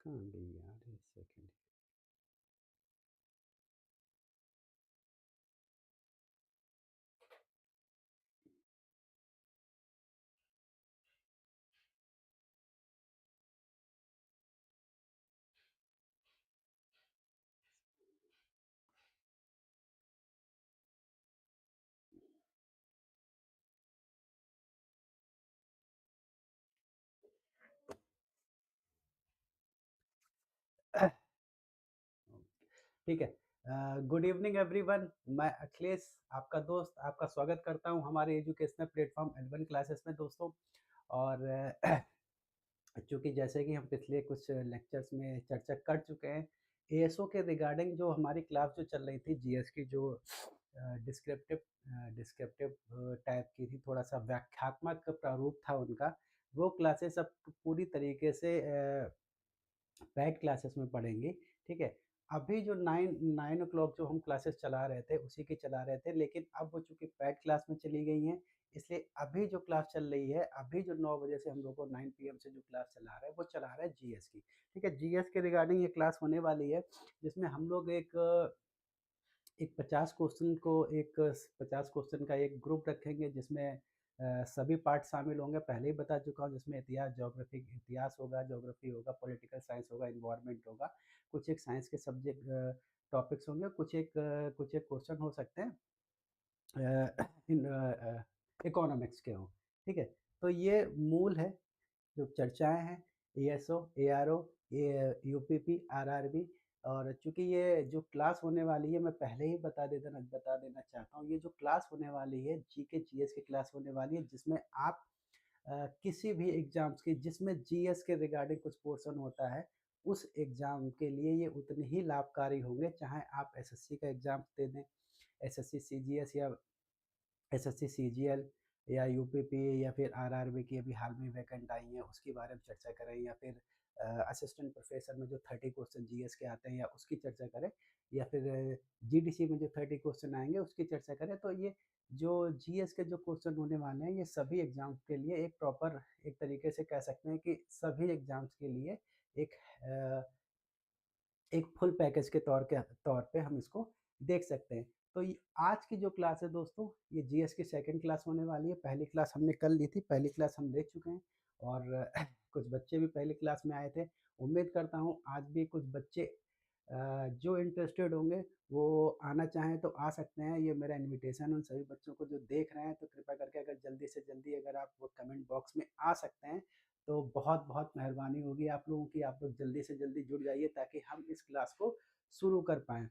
कहाँ गई यार, एक सेकंड। ठीक है। Good evening everyone. मैं अखिलेश, आपका दोस्त, आपका स्वागत करता हूं हमारे एजुकेशनल प्लेटफॉर्म एल1 क्लासेस में दोस्तों। और चूंकि जैसे कि हम पिछले कुछ लेक्चर्स में चर्चा कर चुके हैं, एएसओ के रिगार्डिंग जो हमारी क्लास जो चल रही थी जीएस की, जो डिस्क्रिप्टिव डिस्क्रिप्टिव टाइप की थी, थोड़ा सा व्याख्यात्मक प्रारूप था उनका। वो क्लासेस अब पूरी तरीके से पैड क्लासेस में पढ़ेंगे। ठीक है। अभी जो 9 o'clock जो हम क्लासेस चला रहे थे उसी की चला रहे थे, लेकिन अब वो चूंकि पैड क्लास में चली गई हैं, इसलिए अभी जो क्लास चल रही है, अभी जो 9 बजे से हम लोग को 9 PM से जो क्लास चला रहा है वो चला रहा है जीएस की। ठीक है, जीएस के रिगार्डिंग ये क्लास होने वाली है, जिसमें हम लोग एक 50 क्वेश्चन का एक ग्रुप रखेंगे, जिसमें सभी पार्ट शामिल होंगे। पहले ही बता चुका हूँ, जिसमें इतिहास होगा, ज्योग्राफी होगा, पॉलिटिकल साइंस होगा, इन्वायरमेंट होगा, कुछ एक साइंस के सब्जेक्ट टॉपिक्स होंगे, कुछ एक क्वेश्चन हो सकते हैं इन इकोनॉमिक्स के हों। ठीक है, तो ये मूल है जो चर्चाएं हैं, एएसओ, एआरओ, यूपीपी, आरआरबी। और चूंकि ये जो क्लास होने वाली है, मैं पहले ही बता देना चाहता हूँ, ये जो क्लास होने वाली है जीके जीएस की क्लास होने वाली है, जिसमें आप किसी भी एग्जाम्स की जिसमें जीएस के रिगार्डिंग कुछ पोर्शन होता है, उस एग्जाम के लिए ये उतने ही लाभकारी होंगे, चाहे आप एसएससी का एग्जाम दे दें, एसएससी सीजीएस या एसएससी सीजीएल, या यूपीपी, या फिर आरआरबी की अभी हाल में वैकेंट आई है उसके बारे में चर्चा करें, या फिर असिस्टेंट प्रोफेसर में जो 30 क्वेश्चन जीएस के आते हैं या उसकी चर्चा करें, या फिर जीडीसी में जो 30 क्वेश्चन आएंगे उसकी चर्चा करें। तो ये जो जीएस के जो क्वेश्चन होने वाले हैं, ये सभी एग्जाम्स के लिए एक प्रॉपर, एक तरीके से कह सकते हैं कि सभी एग्जाम्स के लिए एक एक फुल पैकेज के तौर पे हम इसको देख सकते हैं। तो आज की जो क्लास है दोस्तों, ये जीएस की सेकंड क्लास होने वाली है। पहली क्लास हमने कर ली थी, पहली क्लास हम ले चुके हैं, और कुछ बच्चे भी पहली क्लास में आए थे। उम्मीद करता हूँ आज भी कुछ बच्चे जो इंटरेस्टेड होंगे वो आना चाहें तो आ सकते हैं। ये मेरा इनविटेशन उन सभी बच्चों को जो देख रहे हैं, तो कृपया करके अगर जल्दी से जल्दी अगर आप वो कमेंट बॉक्स में आ सकते हैं तो बहुत बहुत मेहरबानी होगी आप लोगों की। आप लोग जल्दी से जल्दी जुड़ जाइए ताकि हम इस क्लास को शुरू कर पाएँ।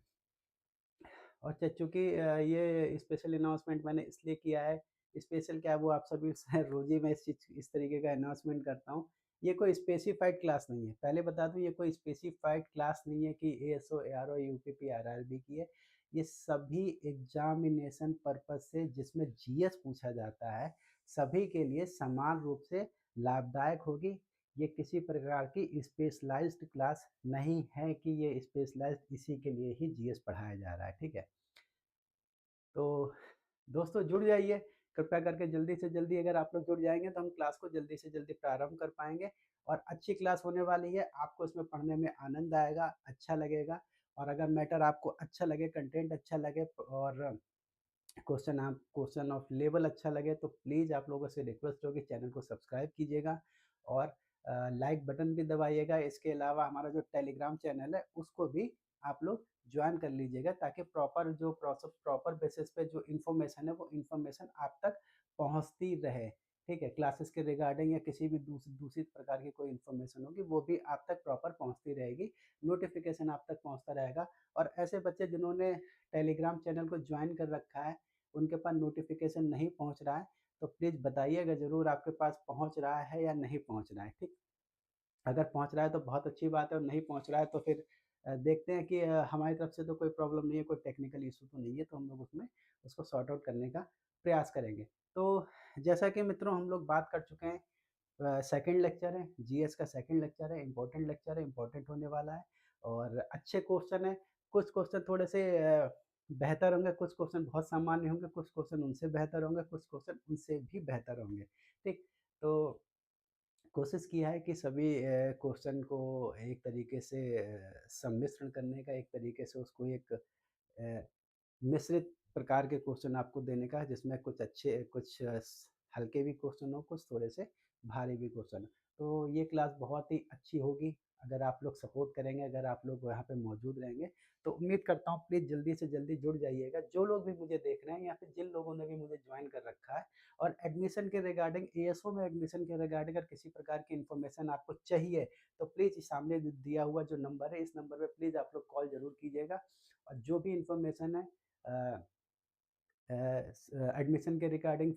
और चूँकि ये स्पेशल अनाउंसमेंट मैंने इसलिए किया है, स्पेशल क्या, वो आप सभी से रोज़ ही मैं इस तरीके का अनाउंसमेंट करता हूँ। ये कोई स्पेसिफाइड क्लास नहीं है, पहले बता दूँ, ये कोई स्पेसिफाइड क्लास नहीं है कि एएसओ, एआरओ, यूपीपी, आरआरबी की है। ये सभी एग्ज़ामिनेशन पर्पज़ से जिसमें जीएस पूछा जाता है, सभी के लिए समान रूप से लाभदायक होगी। ये किसी प्रकार की स्पेशलाइज्ड क्लास नहीं है कि ये स्पेशलाइज्ड इसी के लिए ही जीएस पढ़ाया जा रहा है। ठीक है? तो दोस्तों जुड़ जाइए, कृपया करके जल्दी से जल्दी अगर आप लोग जुड़ जाएँगे तो हम क्लास को जल्दी से जल्दी प्रारंभ कर पाएँगे, और अच्छी क्लास होने वाली है। आपको इसमें पढ़ने में आनंद आएगा, अच्छा लगेगा। और अगर मैटर आपको अच्छा लगे, कंटेंट अच्छा लगे, और क्वेश्चन ऑफ लेवल अच्छा लगे, तो प्लीज़ आप लोगों से रिक्वेस्ट होगी, चैनल को सब्सक्राइब कीजिएगा, और लाइक बटन भी दबाइएगा। इसके अलावा हमारा जो टेलीग्राम चैनल है उसको भी आप लोग ज्वाइन कर लीजिएगा, ताकि प्रॉपर बेसिस पे जो इन्फॉर्मेशन है वो इन्फॉर्मेशन आप तक पहुंचती रहे। ठीक है, क्लासेस के रिगार्डिंग या किसी भी दूसरी प्रकार की कोई इन्फॉर्मेशन होगी वो भी आप तक प्रॉपर पहुंचती रहेगी, नोटिफिकेशन आप तक पहुंचता रहेगा। और ऐसे बच्चे जिन्होंने टेलीग्राम चैनल को ज्वाइन कर रखा है, उनके पास नोटिफिकेशन नहीं पहुंच रहा है, तो प्लीज़ बताइएगा ज़रूर आपके पास पहुंच रहा है या नहीं पहुंच रहा है। ठीक, अगर पहुंच रहा है तो बहुत अच्छी बात है, और नहीं पहुंच रहा है तो फिर देखते हैं कि हमारी तरफ से तो कोई प्रॉब्लम नहीं है, कोई टेक्निकल इशू तो नहीं है, तो हम लोग उसमें उसको सॉर्ट आउट करने का प्रयास करेंगे। तो जैसा कि मित्रों हम लोग बात कर चुके हैं, सेकंड लेक्चर है, जीएस का सेकंड लेक्चर है, इम्पोर्टेंट लेक्चर है, इम्पोर्टेंट होने वाला है, और अच्छे क्वेश्चन है। कुछ क्वेश्चन थोड़े से बेहतर होंगे, कुछ क्वेश्चन बहुत सामान्य होंगे, कुछ क्वेश्चन उनसे बेहतर होंगे, कुछ क्वेश्चन उनसे भी बेहतर होंगे। ठीक, तो कोशिश किया है कि सभी क्वेश्चन को एक तरीके से सम्मिश्रण करने का, एक तरीके से उसको एक मिश्रित प्रकार के क्वेश्चन आपको देने का है, जिसमें कुछ अच्छे, कुछ हल्के भी क्वेश्चन हो, कुछ थोड़े से भारी भी क्वेश्चन हो। तो ये क्लास बहुत ही अच्छी होगी अगर आप लोग सपोर्ट करेंगे, अगर आप लोग वहाँ पे मौजूद रहेंगे। तो उम्मीद करता हूँ प्लीज़ जल्दी से जल्दी जुड़ जाइएगा, जो लोग भी मुझे देख रहे हैं या फिर जिन लोगों ने भी मुझे ज्वाइन कर रखा है। और एडमिशन के रिगार्डिंग, एएसओ में एडमिशन के रिगार्डिंग अगर किसी प्रकार की इन्फॉर्मेशन आपको चाहिए, तो प्लीज़ सामने दिया हुआ जो नंबर है, इस नंबर पे प्लीज़ आप लोग कॉल ज़रूर कीजिएगा। और जो भी इन्फॉर्मेशन है एडमिशन के रिगार्डिंग,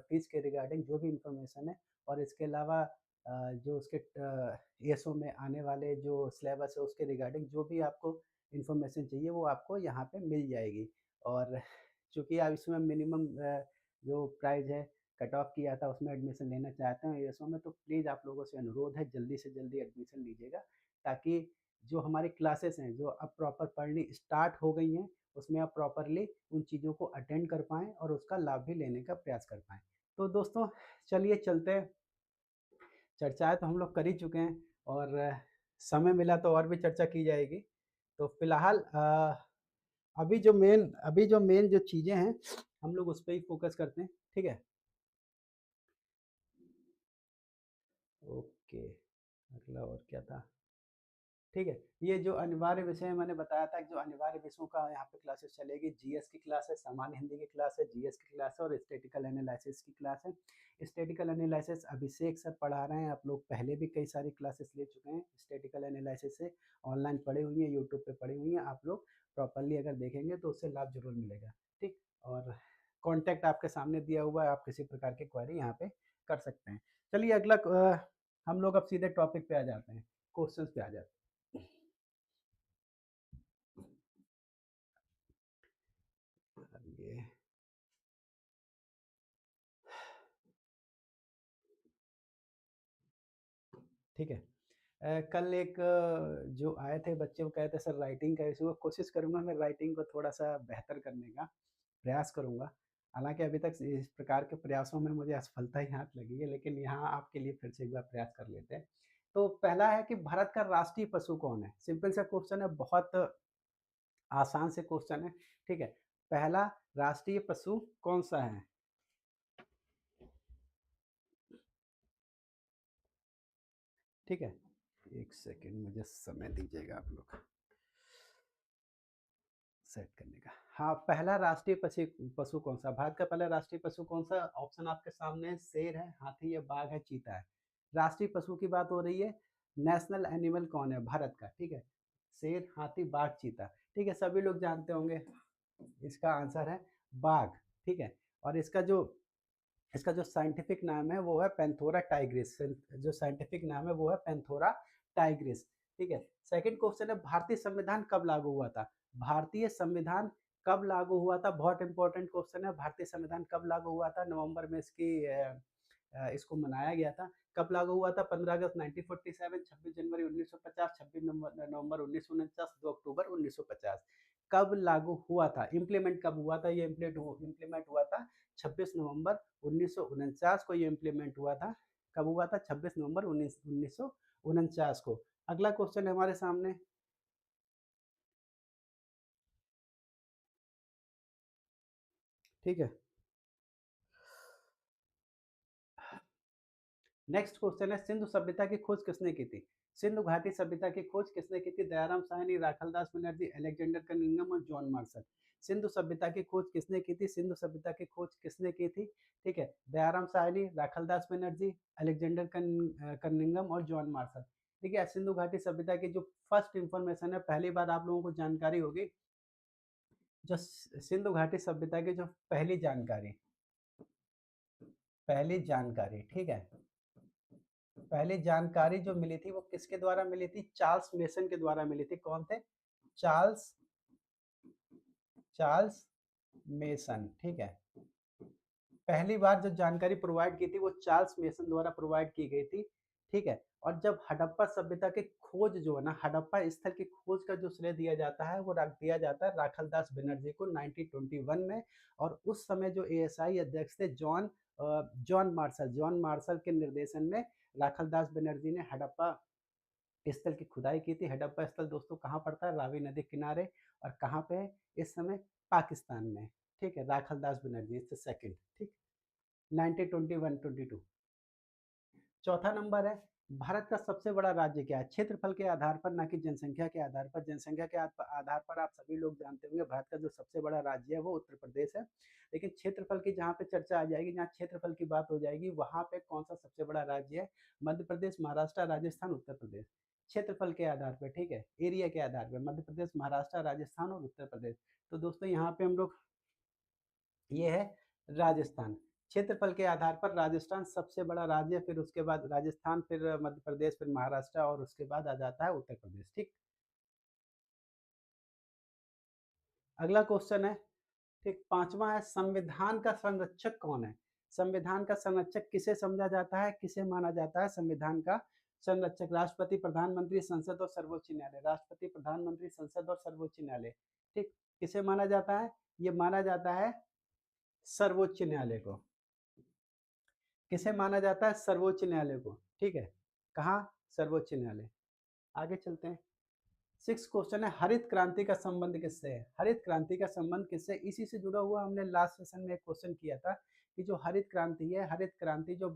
फीस के रिगार्डिंग जो भी इन्फॉर्मेशन है, और इसके अलावा जो उसके एएसओ में आने वाले जो सिलेबस है उसके रिगार्डिंग जो भी आपको इन्फॉर्मेशन चाहिए वो आपको यहाँ पे मिल जाएगी। और चूँकि आप इसमें मिनिमम जो प्राइस है कट ऑफ किया था उसमें एडमिशन लेना चाहते हैं एएसओ में, तो प्लीज़ आप लोगों से अनुरोध है जल्दी से जल्दी एडमिशन लीजिएगा, ताकि जो हमारी क्लासेस हैं जो अब प्रॉपर पढ़नी स्टार्ट हो गई हैं, उसमें आप प्रॉपरली उन चीज़ों को अटेंड कर पाएँ और उसका लाभ भी लेने का प्रयास कर पाएँ। तो दोस्तों चलिए चलते हैं, चर्चाएँ तो हम लोग कर ही चुके हैं, और समय मिला तो और भी चर्चा की जाएगी। तो फिलहाल अभी जो मेन जो चीज़ें हैं हम लोग उस पे ही फ़ोकस करते हैं, ठीक है? ओके, अगला और क्या था? ठीक है, ये जो अनिवार्य विषय मैंने बताया था, जो अनिवार्य विषयों का यहाँ पे क्लासेस चलेगी, जीएस की क्लास है, सामान्य हिंदी की क्लास है, जीएस की क्लास है और स्टैटिकल एनालिसिस की क्लास है। स्टैटिकल एनालिसिस अभिषेक सर पढ़ा रहे हैं, आप लोग पहले भी कई सारी क्लासेस ले चुके हैं स्टैटिकल एनालिसिस से, ऑनलाइन पढ़ी हुई हैं, यूट्यूब पे पढ़ी हुई हैं, आप लोग प्रॉपरली अगर देखेंगे तो उससे लाभ ज़रूर मिलेगा, ठीक? और कॉन्टैक्ट आपके सामने दिया हुआ है, आप किसी प्रकार की क्वेरी यहाँ पे कर सकते हैं। चलिए अगला हम लोग अब सीधे टॉपिक पे आ जाते हैं, क्वेश्चंस पे आ जाते हैं। ये ठीक है। कल एक जो आए थे बच्चे वो कहे थे सर राइटिंग का इशू है, कोशिश करूँगा मैं राइटिंग को थोड़ा-सा बेहतर करने का प्रयास करूँगा। हालाँकि अभी तक इस प्रकार के प्रयासों में मुझे असफलता ही हाथ लगी है, लेकिन यहाँ आपके लिए फिर से एक बार प्रयास कर लेते हैं। तो पहला है कि भारत का राष्ट्रीय पशु कौन है? सिंपल सा क्वेश्चन है, बहुत आसान से क्वेश्चन है, ठीक है? पहला राष्ट्रीय पशु कौन-सा है? ठीक है? 1 सेकंड मुझे समय दीजिएगा आप लोग। सेट करने का। हाँ, पहला राष्ट्रीय पशु पशु कौन-सा? भारत का पहला राष्ट्रीय पशु कौन-सा? ऑप्शन आपके सामने है, शेर है, हाथी है, बाघ है, चीता है। राष्ट्रीय पशु की बात हो रही है, नेशनल एनिमल कौन है भारत का? ठीक है? शेर, हाथी, बाघ, चीता। ठीक है, सभी लोग जानते होंगे इसका आंसर है बाघ, ठीक है? और इसका जो साइंटिफिक नाम है वो है पैंथोरा टाइग्रिस। जो साइंटिफिक नाम है वो है पैंथोरा टाइग्रिस, ठीक है? सेकंड क्वेश्चन है, भारतीय संविधान कब लागू हुआ था? भारतीय संविधान कब लागू हुआ था? बहुत इंपॉर्टेंट क्वेश्चन है, भारतीय संविधान कब लागू हुआ था? नवंबर में इसको मनाया गया था। कब लागू हुआ था? 15 अगस्त 1947, 26 जनवरी 1950, 26 नवंबर 1949, 2 अक्टूबर 1950। कब लागू हुआ था? इम्प्लीमेंट कब हुआ था? ये इम्प्लीमेंट हुआ था 26 नवंबर 1949 को, ये इम्प्लीमेंट हुआ था। कब हुआ था? 26 नवंबर 1949 को। अगला क्वेश्चन है हमारे सामने, ठीक है? नेक्स्ट क्वेश्चन है, सिंधु सभ्यता की खोज किसने की थी? सिंधु घाटी सभ्यता की खोज किसने की थी? दयाराम साहनी, राखालदास बनर्जी, अलेक्जेंडर कनिंघम और जॉन मार्शल। सिंधु सभ्यता की खोज किसने की थी? सिंधु सभ्यता की खोज किसने की थी? ठीक है, दयाराम साहनी, राखालदास बनर्जी, अलेक्जेंडर कनिंघम और जॉन मार्शल। ठीक है, सिंधु घाटी सभ्यता की जो फर्स्ट इंफॉर्मेशन है, पहली बार आप लोगों को जानकारी होगी, जो सिंधु घाटी सभ्यता की जो पहली जानकारी, ठीक है, पहली जानकारी जो मिली थी वो किसके द्वारा मिली थी? चार्ल्स मेसन के द्वारा मिली थी। कौन थे? चार्ल्स चार्ल्स मेसन, ठीक है। पहली बार जो जानकारी प्रोवाइड की थी वो चार्ल्स मेसन द्वारा प्रोवाइड की गई थी, ठीक है। और जब हड़प्पा सभ्यता की खोज जो है ना, हड़प्पा स्थल की खोज का जो श्रेय दिया जाता है वो रख दिया जाता है राखालदास बनर्जी को 1921 में। और उस समय जो एएसआई अध्यक्ष थे जॉन मार्शल के निर्देशन में राखलदास बनर्जी ने हड़प्पा स्थल की खुदाई की थी। हडप्पा स्थल दोस्तों कहाँ पड़ता है? रावी नदी किनारे, और कहाँ पे है इस समय? पाकिस्तान में। ठीक है, Rakhaldas Banerjee is the second. ठीक, 1921-22। चौथा नंबर है, भारत का सबसे बड़ा राज्य क्या है? क्षेत्रफल के आधार पर, ना कि जनसंख्या के आधार पर। जनसंख्या के आधार पर आप सभी लोग जानते होंगे भारत का जो सबसे बड़ा राज्य है वो उत्तर प्रदेश है। लेकिन क्षेत्रफल की जहाँ पे चर्चा आ जाएगी, जहाँ क्षेत्रफल की बात हो जाएगी, वहाँ पे कौन सा सबसे बड़ा राज्य है? मध्य प्रदेश, महाराष्ट्र, राजस्थान, उत्तर प्रदेश। क्षेत्रफल के आधार पर, ठीक है, एरिया के आधार पर मध्य प्रदेश, महाराष्ट्र, राजस्थान और उत्तर प्रदेश। तो दोस्तों यहाँ पे हम लोग, ये है राजस्थान। क्षेत्रफल के आधार पर राजस्थान सबसे बड़ा राज्य, फिर उसके बाद राजस्थान, फिर मध्य प्रदेश, फिर महाराष्ट्र, और उसके बाद आ जाता है उत्तर प्रदेश। ठीक, अगला क्वेश्चन है, ठीक, पांचवा है, संविधान का संरक्षक कौन है? संविधान का संरक्षक किसे समझा जाता है, किसे माना जाता है संविधान का संरक्षक? राष्ट्रपति, प्रधानमंत्री, संसद और सर्वोच्च न्यायालय। राष्ट्रपति, प्रधानमंत्री, संसद और सर्वोच्च न्यायालय। ठीक, किसे माना जाता है? ये माना जाता है सर्वोच्च न्यायालय को। किसे माना जाता है? सर्वोच्च न्यायालय को। ठीक है, कहाँ? सर्वोच्च न्यायालय। आगे चलते हैं। सिक्स क्वेश्चन है, हरित क्रांति का संबंध किससे है? हरित क्रांति का संबंध किससे? इसी से जुड़ा हुआ हमने लास्ट सेशन में एक क्वेश्चन किया था कि जो हरित क्रांति है, हरित क्रांति जो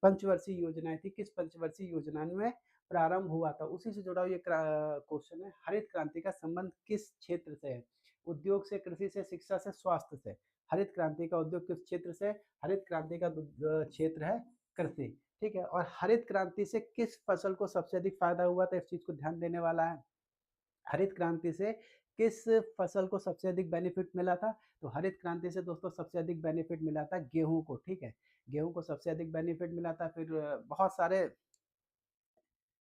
पंचवर्षीय योजनाएं थी, किस पंचवर्षीय योजना में प्रारंभ हुआ था, उसी से जुड़ा हुआ ये क्वेश्चन है। हरित क्रांति का संबंध किस क्षेत्र से है? उद्योग से, कृषि से, शिक्षा से, स्वास्थ्य से। हरित क्रांति का उद्योग किस क्षेत्र से? हरित क्रांति का क्षेत्र है कृषि। ठीक है, और हरित क्रांति से किस फसल को सबसे अधिक फायदा हुआ था? इस चीज को ध्यान देने वाला है। हरित क्रांति से किस फसल को सबसे अधिक बेनिफिट मिला था? तो हरित क्रांति से दोस्तों सबसे अधिक बेनिफिट मिला था गेहूं को। ठीक है, गेहूं को सबसे अधिक बेनिफिट मिला था। फिर बहुत सारे,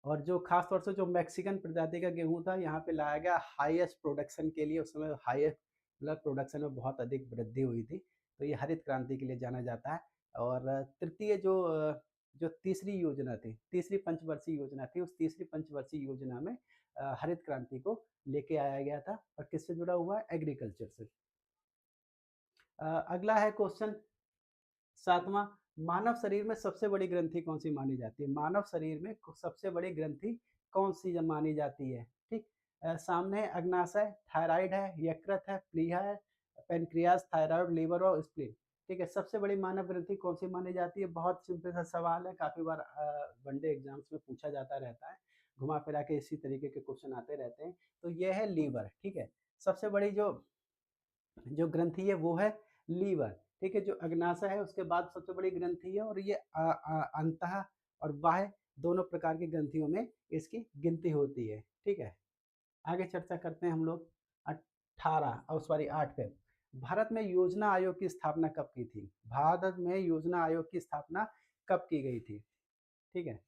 और जो खास तौर से जो मैक्सिकन प्रजाति का गेहूं था, यहाँ पे लाया गया हाईएस्ट प्रोडक्शन के लिए। उस समय हाईएस्ट, मतलब प्रोडक्शन में बहुत अधिक वृद्धि हुई थी। तो ये हरित क्रांति के लिए जाना जाता है। और तृतीय जो तीसरी योजना थी, तीसरी पंचवर्षीय योजना थी, उस तीसरी पंचवर्षीय योजना में हरित क्रांति को लेके आया गया था। और किससे जुड़ा हुआ है? एग्रीकल्चर से। अगला है क्वेश्चन सातवां, मानव शरीर में सबसे बड़ी ग्रंथि कौन सी मानी जाती है? मानव शरीर में सबसे बड़ी ग्रंथि कौन सी मानी जाती है? ठीक, सामने है अग्नाशय, थायराइड है, यकृत है, प्लीहा है, पेनक्रियास, थायराइड, लीवर और स्प्लीन। ठीक है, सबसे बड़ी मानव ग्रंथि कौन सी मानी जाती है? बहुत सिंपल सा सवाल है, काफी बार वनडे एग्जाम्स में पूछा जाता रहता है, घुमा फिरा के इसी तरीके के क्वेश्चन आते रहते हैं। तो ये है लीवर। ठीक है, सबसे बड़ी जो जो ग्रंथि है वो है लीवर। ठीक है, जो अग्नाशय है उसके बाद सबसे बड़ी ग्रंथि है, और ये अंतः और बाह्य दोनों प्रकार की ग्रंथियों में इसकी गिनती होती है। ठीक है, आगे चर्चा करते हैं हम लोग। 18 और सॉरी 8 पे, भारत में योजना आयोग की स्थापना कब की थी? भारत में योजना आयोग की स्थापना कब की गई थी? ठीक है,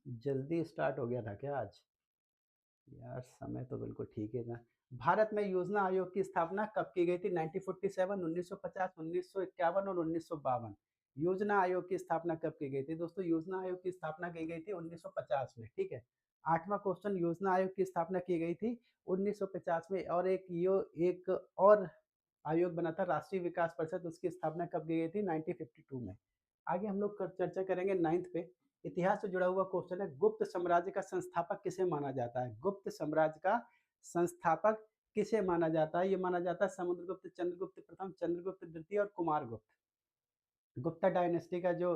जल्दी स्टार्ट हो गया था क्या आज? यार समय तो बिल्कुल ठीक है ना। भारत में योजना आयोग की स्थापना कब की गई थी? 1947, 1950, 1951 और 1952। योजना आयोग की स्थापना कब की गई थी? दोस्तों योजना आयोग की स्थापना की गई थी 1950 में। ठीक है, आठवां क्वेश्चन, योजना आयोग की स्थापना की गई थी 1950 में। और एक और आयोग बना था राष्ट्रीय विकास परिषद, उसकी स्थापना कब की गई थी? 1952 में। आगे हम लोग चर्चा करेंगे नाइन्थ पे। इतिहास से जुड़ा हुआ क्वेश्चन है, गुप्त साम्राज्य का संस्थापक किसे माना जाता है? गुप्त साम्राज्य का संस्थापक किसे माना जाता है? ये माना जाता है समुद्रगुप्त, चंद्रगुप्त प्रथम, चंद्रगुप्त द्वितीय और कुमारगुप्त। गुप्ता डायनेस्टी का जो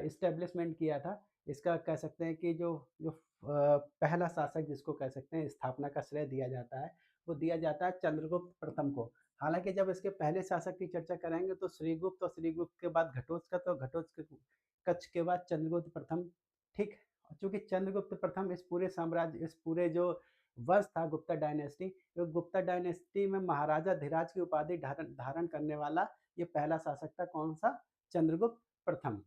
इस्टेब्लिशमेंट किया था, इसका कह सकते हैं कि जो जो पहला शासक जिसको कह सकते हैं स्थापना का श्रेय दिया जाता है, वो दिया जाता है चंद्रगुप्त प्रथम को। हालांकि जब इसके पहले शासक की चर्चा करेंगे तो श्रीगुप्त, और श्रीगुप्त के बाद घटोत्कच, और घटोत्कच के बाद चंद्रगुप्त प्रथम। ठीक, चूंकि चंद्रगुप्त प्रथम इस पूरे साम्राज्य, इस पूरे जो वंश था गुप्ता डायनेस्टी, तो गुप्ता डायनेस्टी में महाराजा धीराज की उपाधि धारण धारण करने वाला ये पहला शासक था। कौन सा? चंद्रगुप्त प्रथम।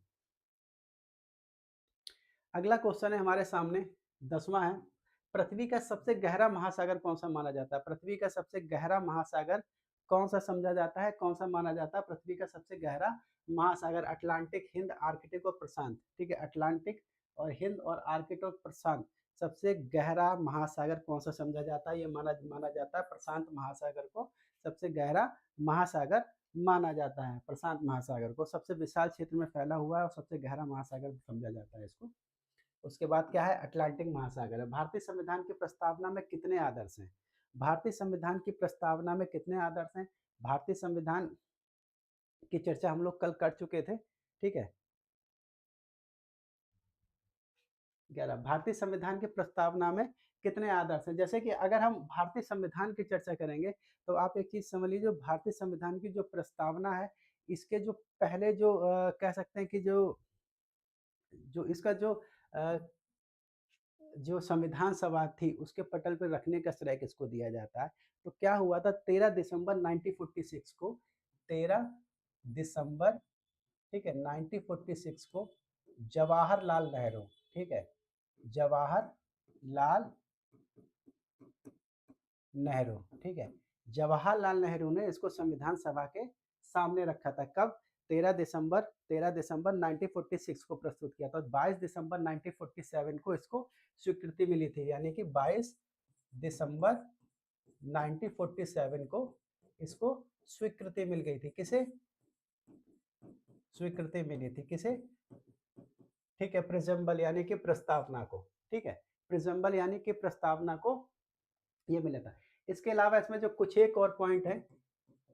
अगला क्वेश्चन है हमारे सामने, 10वां है, पृथ्वी का सबसे गहरा महासागर कौन सा माना जाता है? पृथ्वी का सबसे गहरा महासागर कौन सा समझा जाता है, कौन सा माना जाता है पृथ्वी का सबसे गहरा महासागर? अटलांटिक, हिंद, आर्कटिक और प्रशांत। ठीक है, अटलांटिक और हिंद और आर्कटिक और प्रशांत। सबसे गहरा महासागर कौन सा समझा जाता है? ये माना माना जाता है प्रशांत महासागर को सबसे गहरा महासागर माना जाता है। प्रशांत महासागर को सबसे विशाल क्षेत्र में फैला हुआ है और सबसे गहरा महासागर समझा जाता है इसको। उसके बाद क्या है, अटलांटिक महासागर है। भारतीय संविधान की प्रस्तावना में कितने आदर्श हैं? भारतीय संविधान की प्रस्तावना में कितने आदर्श हैं? भारतीय संविधान की चर्चा हम लोग कल कर चुके थे, ठीक है। 11। भारतीय संविधान की प्रस्तावना में कितने आदर्श हैं? जैसे कि अगर हम भारतीय संविधान की चर्चा करेंगे तो आप एक चीज समझ लीजिए, भारतीय संविधान की जो प्रस्तावना है, इसके जो पहले जो कह सकते हैं कि जो जो इसका जो संविधान सभा थी उसके पटल पर रखने का श्रेय किसको दिया जाता है? तो क्या हुआ था, 13 दिसंबर 1946 को, 13 दिसंबर, ठीक है, 1946 को जवाहरलाल नेहरू, ठीक है, जवाहरलाल नेहरू, ठीक है, जवाहरलाल नेहरू ने इसको संविधान सभा के सामने रखा था। कब? 13 दिसंबर 1946 को प्रस्तुत किया था। 22 दिसंबर 1947 को इसको स्वीकृति मिली थी, यानी कि 22 दिसंबर 1947 को इसको स्वीकृति मिल गई थी। किसे स्वीकृति मिली थी? किसे? ठीक है, प्रिजम्बल यानी कि प्रस्तावना को, ठीक है, प्रिजम्बल यानी कि प्रस्तावना को ये मिला था। इसके अलावा इसमें जो कुछ एक और पॉइंट है,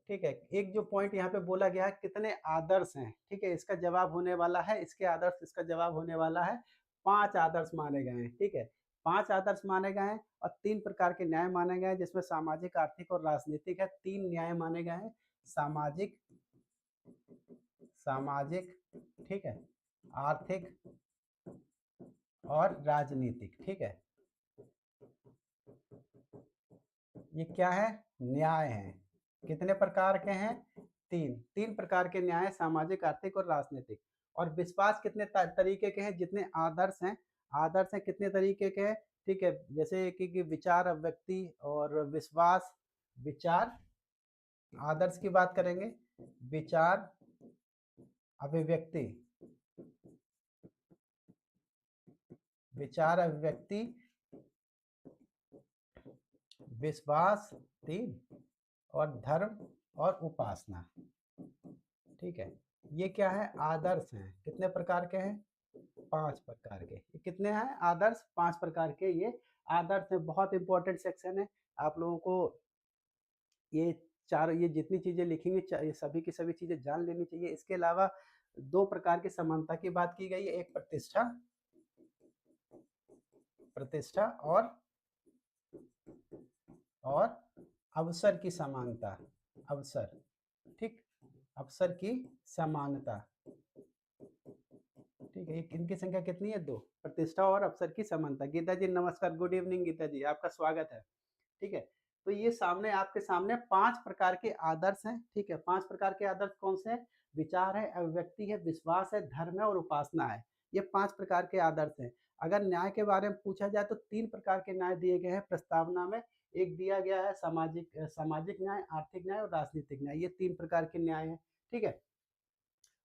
ठीक है, एक जो पॉइंट यहाँ पे बोला गया है, कितने आदर्श हैं, ठीक है, इसका जवाब होने वाला है, इसके आदर्श, इसका जवाब होने वाला है 5 आदर्श माने गए हैं, ठीक है, 5 आदर्श माने गए हैं और 3 प्रकार के न्याय माने गए हैं, जिसमें सामाजिक, आर्थिक और राजनीतिक है। 3 न्याय माने गए हैं, सामाजिक, सामाजिक, ठीक है, आर्थिक और राजनीतिक, ठीक है। ये क्या है? न्याय है। कितने प्रकार के हैं? 3 प्रकार के न्याय, सामाजिक, आर्थिक और राजनीतिक। और विश्वास कितने तरीके के हैं? जितने आदर्श हैं, आदर्श हैं कितने तरीके के हैं, ठीक है, जैसे कि विचार, अभिव्यक्ति और विश्वास। विचार, आदर्श की बात करेंगे, विचार, अभिव्यक्ति, विचार, अभिव्यक्ति, विश्वास 3 और धर्म और उपासना, ठीक है। ये क्या है? आदर्श हैं। कितने प्रकार के हैं? 5 प्रकार के। ये कितने हैं आदर्श? 5 प्रकार के ये आदर्श हैं। बहुत इंपॉर्टेंट सेक्शन है। आप लोगों को ये चार, ये जितनी चीजें लिखेंगे ये सभी की सभी चीजें जान लेनी चाहिए। इसके अलावा 2 प्रकार की समानता की बात की गई है, एक प्रतिष्ठा, प्रतिष्ठा और अवसर की समानता, अवसर, ठीक, अवसर की समानता, ठीक है। इनकी संख्या कितनी है? 2, प्रतिष्ठा और अवसर की समानता। गीता जी नमस्कार, गुड इवनिंग गीता जी, आपका स्वागत है, ठीक है। तो ये सामने, आपके सामने 5 प्रकार के आदर्श हैं, ठीक है। 5 प्रकार के आदर्श कौन से हैं? विचार है, अभिव्यक्ति है, विश्वास है, धर्म है और उपासना है। ये 5 प्रकार के आदर्श हैं। अगर न्याय के बारे में पूछा जाए तो 3 प्रकार के न्याय दिए गए हैं प्रस्तावना में। एक दिया गया है सामाजिक, सामाजिक न्याय, आर्थिक न्याय और राजनीतिक न्याय। ये 3 प्रकार के न्याय हैं, ठीक है।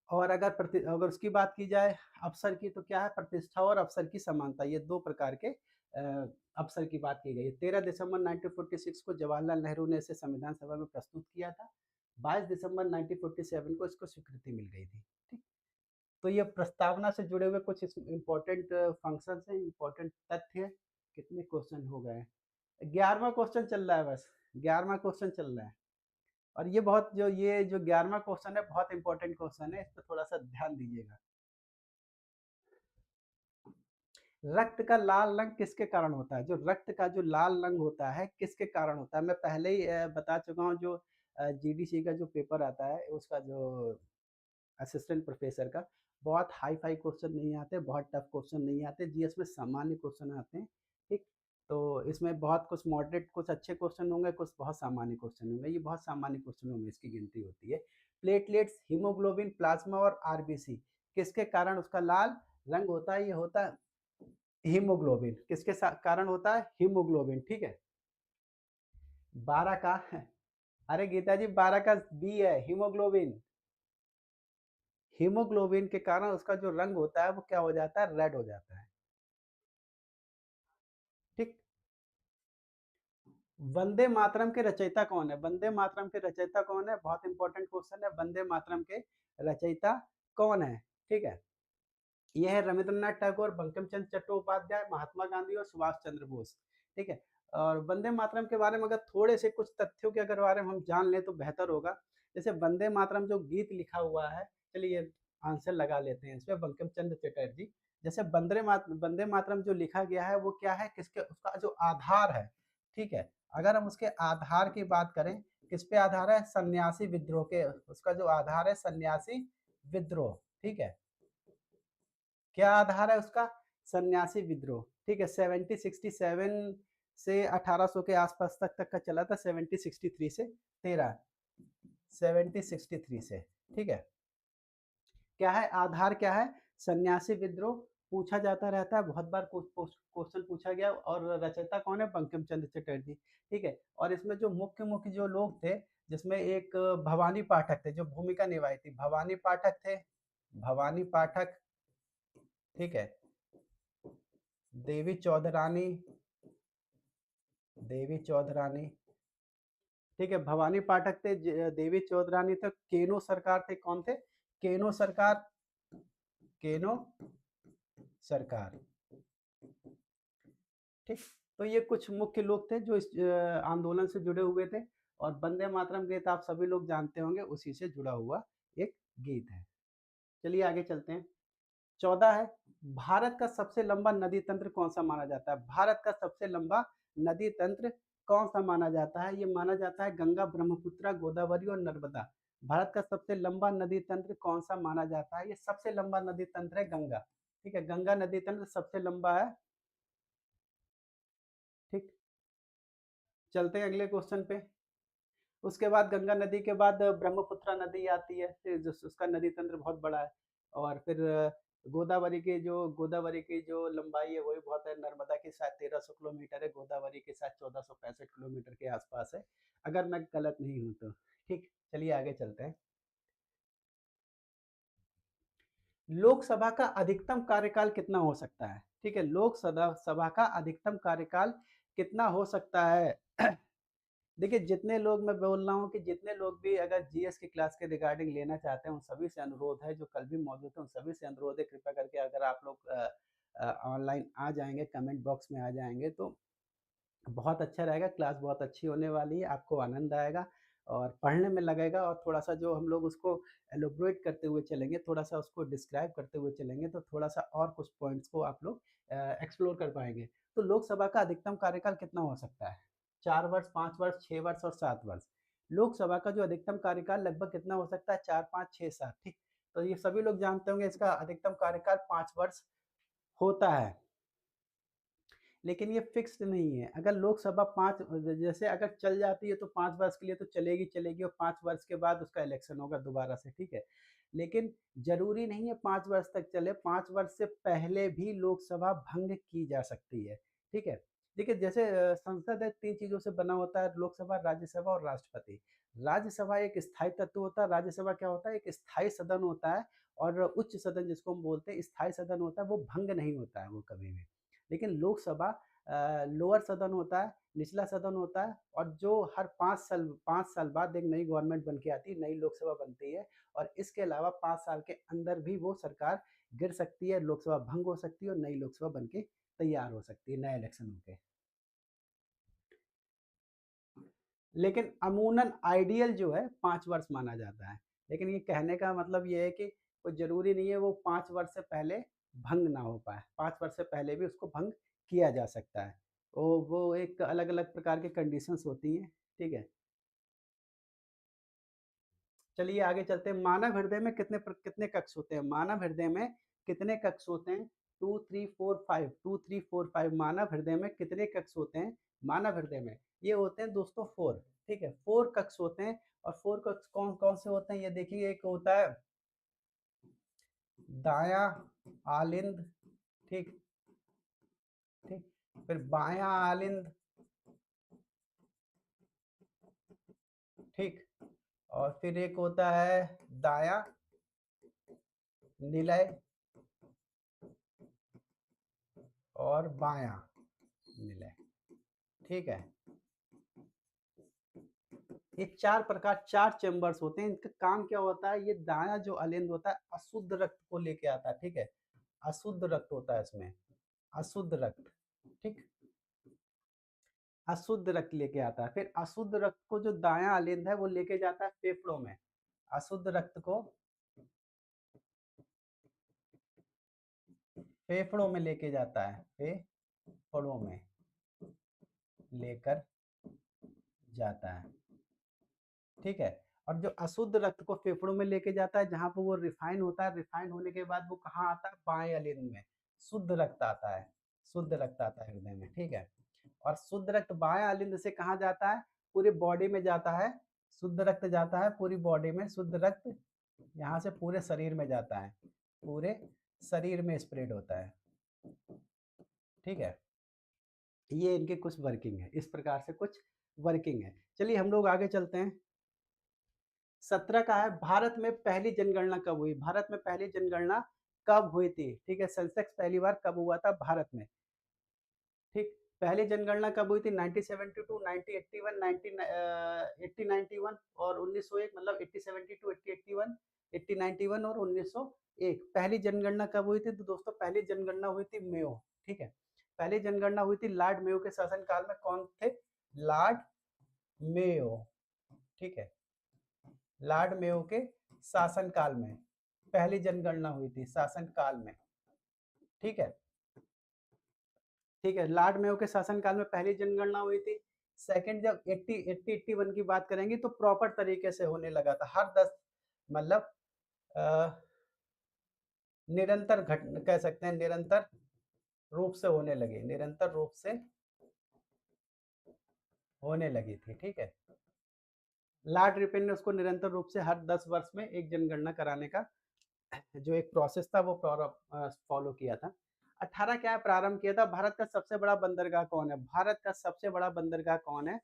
और अगर उसकी बात की जाए अवसर की, तो क्या है? प्रतिष्ठा और अवसर की समानता। ये 2 प्रकार के अवसर की बात की गई है। 13 दिसंबर 1946 को जवाहरलाल नेहरू ने इसे संविधान सभा में प्रस्तुत किया था। 22 दिसंबर 1947 को इसको स्वीकृति मिल गई थी, ठीक। तो ये प्रस्तावना से जुड़े हुए कुछ इम्पोर्टेंट फंक्शंस हैं, इम्पोर्टेंट तथ्य हैं। कितने क्वेश्चन हो गए? 11वां क्वेश्चन चल रहा है, बस 11वां क्वेश्चन चल रहा है। और ये जो 11वां क्वेश्चन है, बहुत इंपॉर्टेंट क्वेश्चन है, इस पर थोड़ा सा ध्यान दीजिएगा। रक्त का लाल रंग किसके कारण होता है? जो रक्त का जो लाल रंग होता है किसके कारण होता है? मैं पहले ही बता चुका हूँ, जो जीडीसी का जो पेपर आता है, उसका जो असिस्टेंट प्रोफेसर का, बहुत हाई फाई क्वेश्चन नहीं आते, बहुत टफ क्वेश्चन नहीं आते, जीएस में सामान्य क्वेश्चन आते हैं, ठीक। तो इसमें बहुत कुछ मॉडरेट, कुछ अच्छे क्वेश्चन होंगे, कुछ बहुत सामान्य क्वेश्चन होंगे। ये बहुत सामान्य क्वेश्चनों में इसकी गिनती होती है। प्लेटलेट्स, हीमोग्लोबिन, प्लाज्मा और आरबीसी किसके कारण उसका लाल रंग होता है? ये होता है हीमोग्लोबिन। किसके कारण होता है? हीमोग्लोबिन, ठीक है। 12 का अरे गीता जी 12 का बी है, हीमोग्लोबिन। हीमोग्लोबिन के कारण उसका जो रंग होता है वो क्या हो जाता है? रेड हो जाता है, ठीक। वंदे मातरम के रचयिता कौन है? वंदे मातरम के रचयिता कौन है? बहुत इंपॉर्टेंट क्वेश्चन है। वंदे मातरम के रचयिता कौन है? ठीक है। ये है रविंद्रनाथ टैगोर, बंकिम चंद्र चट्टोपाध्याय, महात्मा गांधी और सुभाष चंद्र बोस। ठीक है। और वंदे मातरम के बारे में अगर थोड़े से कुछ तथ्यों के अगर बारे में हम जान लें तो बेहतर होगा। जैसे वंदे मातरम जो गीत लिखा हुआ है, चलिए आंसर लगा लेते हैं इसमें, बंकिम चंद्र चटर्जी। जैसे वंदे मातरम जो लिखा गया है वो क्या है, किसके, उसका जो आधार है, ठीक है, अगर हम उसके आधार की बात करें, किस पे आधार है? सन्यासी विद्रोह के, उसका जो आधार है सन्यासी विद्रोह। ठीक है। क्या आधार है उसका? सन्यासी विद्रोह। ठीक है। 1767 से 1800 के आसपास तक का चला था। 1763 से 1763 से। ठीक है। क्या है आधार? क्या है? सन्यासी विद्रोह। पूछा जाता रहता है, बहुत बार क्वेश्चन पूछा गया। और रचयिता कौन है? बंकिम चंद्र चटर्जी। ठीक है। और इसमें जो मुख्य मुख्य जो लोग थे, जिसमें एक भवानी पाठक थे जो भूमिका निभाई थी। भवानी पाठक थे, भवानी पाठक। ठीक है। देवी चौधरानी, देवी चौधरानी। ठीक है। भवानी पाठक थे, देवी चौधरानी थे, केनो सरकार थे। कौन थे? केनो सरकार, केनो सरकार। ठीक। तो ये कुछ मुख्य लोग थे जो इस आंदोलन से जुड़े हुए थे। और वंदे मातरम गीत आप सभी लोग जानते होंगे, उसी से जुड़ा हुआ एक गीत है। चलिए आगे चलते हैं। 14 है, भारत का सबसे लंबा नदी तंत्र कौन सा माना जाता है? भारत का सबसे लंबा नदी तंत्र कौन सा माना जाता है? ये माना जाता है गंगा, ब्रह्मपुत्र, गोदावरी और नर्मदा। भारत का सबसे लंबा नदी तंत्र कौन सा माना जाता है? ये सबसे लंबा नदी तंत्र है गंगा। ठीक है। गंगा नदी तंत्र सबसे लंबा है। ठीक। चलते हैं अगले क्वेश्चन पे। उसके बाद गंगा नदी के बाद ब्रह्मपुत्र नदी आती है, फिर उसका नदी तंत्र बहुत बड़ा है। और फिर गोदावरी की जो लंबाई है वही बहुत है। नर्मदा की शायद 1300 किलोमीटर है, गोदावरी की शायद 1465 किलोमीटर के आसपास है, अगर मैं गलत नहीं हूँ तो। ठीक। चलिए आगे चलते हैं। लोकसभा का अधिकतम कार्यकाल कितना हो सकता है? ठीक है। लोकसभा सभा का अधिकतम कार्यकाल कितना हो सकता है? देखिए, जितने लोग, मैं बोल रहा हूँ कि जितने लोग भी अगर जीएस की क्लास के रिगार्डिंग लेना चाहते हैं, उन सभी से अनुरोध है, जो कल भी मौजूद है, उन सभी से अनुरोध है, कृपया करके अगर आप लोग ऑनलाइन आ जाएंगे, कमेंट बॉक्स में आ जाएंगे तो बहुत अच्छा रहेगा। क्लास बहुत अच्छी होने वाली है, आपको आनंद आएगा और पढ़ने में लगेगा। और थोड़ा सा जो हम लोग उसको एलोब्रेट करते हुए चलेंगे, थोड़ा सा उसको डिस्क्राइब करते हुए चलेंगे, तो थोड़ा सा और कुछ पॉइंट्स को आप लोग एक्सप्लोर कर पाएंगे। तो लोकसभा का अधिकतम कार्यकाल कितना हो सकता है? 4 वर्ष, 5 वर्ष, 6 वर्ष और 7 वर्ष। लोकसभा का जो अधिकतम कार्यकाल लगभग कितना हो सकता है? 4, 5, 6, 7। ठीक। तो ये सभी लोग जानते होंगे, इसका अधिकतम कार्यकाल 5 वर्ष होता है। लेकिन ये फिक्स्ड नहीं है। अगर लोकसभा 5, जैसे अगर चल जाती है तो 5 वर्ष के लिए तो चलेगी चलेगी, और 5 वर्ष के बाद उसका इलेक्शन होगा दोबारा से। ठीक है। लेकिन जरूरी नहीं है 5 वर्ष तक चले, 5 वर्ष से पहले भी लोकसभा भंग की जा सकती है। ठीक है। देखिए, जैसे संसद है, 3 चीजों से बना होता है, लोकसभा, राज्यसभा और राष्ट्रपति। राज्यसभा एक स्थायी तत्व होता है, राज्यसभा क्या होता है? एक स्थायी सदन होता है। और उच्च सदन जिसको हम बोलते हैं, स्थायी सदन होता है, वो भंग नहीं होता है वो कभी भी। लेकिन लोकसभा लोअर सदन होता है, निचला सदन होता है, और जो हर 5 साल बाद एक नई गवर्नमेंट बन के आती है, नई लोकसभा बनती है। और इसके अलावा 5 साल के अंदर भी वो सरकार गिर सकती है, लोकसभा भंग हो सकती है और नई लोकसभा बन के तैयार हो सकती है नए इलेक्शन होके। लेकिन अमूनन आइडियल जो है 5 वर्ष माना जाता है। लेकिन ये कहने का मतलब ये है कि कोई जरूरी नहीं है वो 5 वर्ष से पहले भंग ना हो पाए, 5 वर्ष से पहले भी उसको भंग किया जा सकता है। वो एक अलग अलग प्रकार की कंडीशंस होती हैं। ठीक है। चलिए आगे चलते हैं। मानव हृदय में कितने कक्ष होते हैं? मानव हृदय में कितने कक्ष होते हैं? 2, 3, 4, 5, 2, 3, 4, 5। मानव हृदय में कितने कक्ष होते हैं? मानव हृदय में ये होते हैं दोस्तों 4। ठीक है। 4 कक्ष होते हैं। और 4 कक्ष कौन कौन से होते हैं ये देखिए। एक होता है दाया आलिंद। ठीक। ठीक। फिर बाया आलिंद। ठीक। और फिर एक होता है दाया निलय और बाया निलय। ठीक है। ये 4 प्रकार 4 चैम्बर्स होते हैं। इनका काम क्या होता है, ये दायाँ जो अलिंद होता है अशुद्ध रक्त को लेके आता है, ठीक है? अशुद्ध रक्त होता है इसमें, अशुद्ध रक्त, ठीक? अशुद्ध रक्त लेके आता है। फिर अशुद्ध रक्त को जो दायाँ अलिंद है वो लेके जाता है फेफड़ों में। अशुद्ध रक्त को फेफड़ों में लेके जाता है, फेफड़ों में लेकर जाता है, ठीक है? और जो अशुद्ध रक्त को फेफड़ों में लेके जाता है जहाँ पे वो रिफाइन होता है, रिफाइन होने के बाद वो कहाँ आता है, बाएं अलिंद में शुद्ध रक्त आता है, शुद्ध रक्त आता है हृदय में, ठीक है? और शुद्ध रक्त बाएं अलिंद से कहाँ जाता है, पूरी बॉडी में जाता है। शुद्ध रक्त जाता है पूरी बॉडी में, शुद्ध रक्त यहाँ से पूरे शरीर में जाता है, पूरे शरीर में स्प्रेड होता है, ठीक है? ये इनके कुछ वर्किंग है, इस प्रकार से कुछ वर्किंग है। चलिए हम लोग आगे चलते हैं। 17 का है, भारत में पहली जनगणना कब हुई? भारत में पहली जनगणना कब हुई थी? ठीक है, सेंसेक्स पहली बार कब हुआ था भारत में? ठीक, पहली जनगणना कब हुई थी? 1972, 1981, 1891 और 1901, मतलब 1872, 1881, 1891 और 1901। पहली जनगणना कब हुई थी? तो दोस्तों पहली जनगणना हुई थी मेयो, ठीक है? पहली जनगणना हुई थी लॉर्ड मेयो के शासनकाल में। कौन थे? लॉर्ड मेयो, ठीक है? लॉर्ड मेयो के शासनकाल में पहली जनगणना हुई थी, शासनकाल में, ठीक है? ठीक है, लॉर्ड मेयो के शासनकाल में पहली जनगणना हुई थी। सेकंड, जब 81 की बात करेंगे तो प्रॉपर तरीके से होने लगा था, हर 10 मतलब निरंतर घट कह सकते हैं, निरंतर रूप से होने लगी, निरंतर रूप से होने लगी थी, ठीक है? लॉर्ड रिपन ने उसको निरंतर रूप से हर 10 वर्ष में एक जनगणना कराने का जो एक प्रोसेस था वो फॉलो किया था। 18 क्या प्रारंभ किया था? भारत का सबसे बड़ा बंदरगाह कौन है? भारत का सबसे बड़ा बंदरगाह कौन है?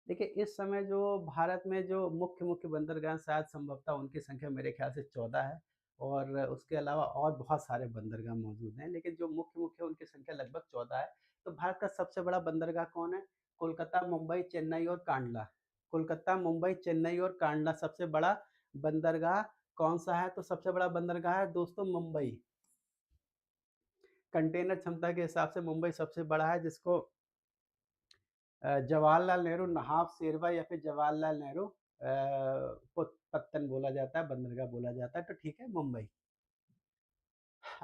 देखिए इस समय जो भारत में जो मुख्य मुख्य बंदरगाह शायद संभवतः उनकी संख्या मेरे ख्याल से 14 है, और उसके अलावा और बहुत सारे बंदरगाह मौजूद हैं, लेकिन जो मुख्य मुख्य उनकी संख्या लगभग 14 है। तो भारत का सबसे बड़ा बंदरगाह कौन है? कोलकाता, मुंबई, चेन्नई और कांडला। कोलकाता, मुंबई, चेन्नई और कांडला सबसे बड़ा बंदरगाह कौन सा है? तो सबसे बड़ा बंदरगाह है दोस्तों मुंबई। कंटेनर क्षमता के हिसाब से मुंबई सबसे बड़ा है, जिसको जवाहरलाल नेहरू नहाव शेरवा या फिर जवाहरलाल नेहरू पत्तन बोला जाता है, बंदरगाह बोला जाता है, तो ठीक है मुंबई।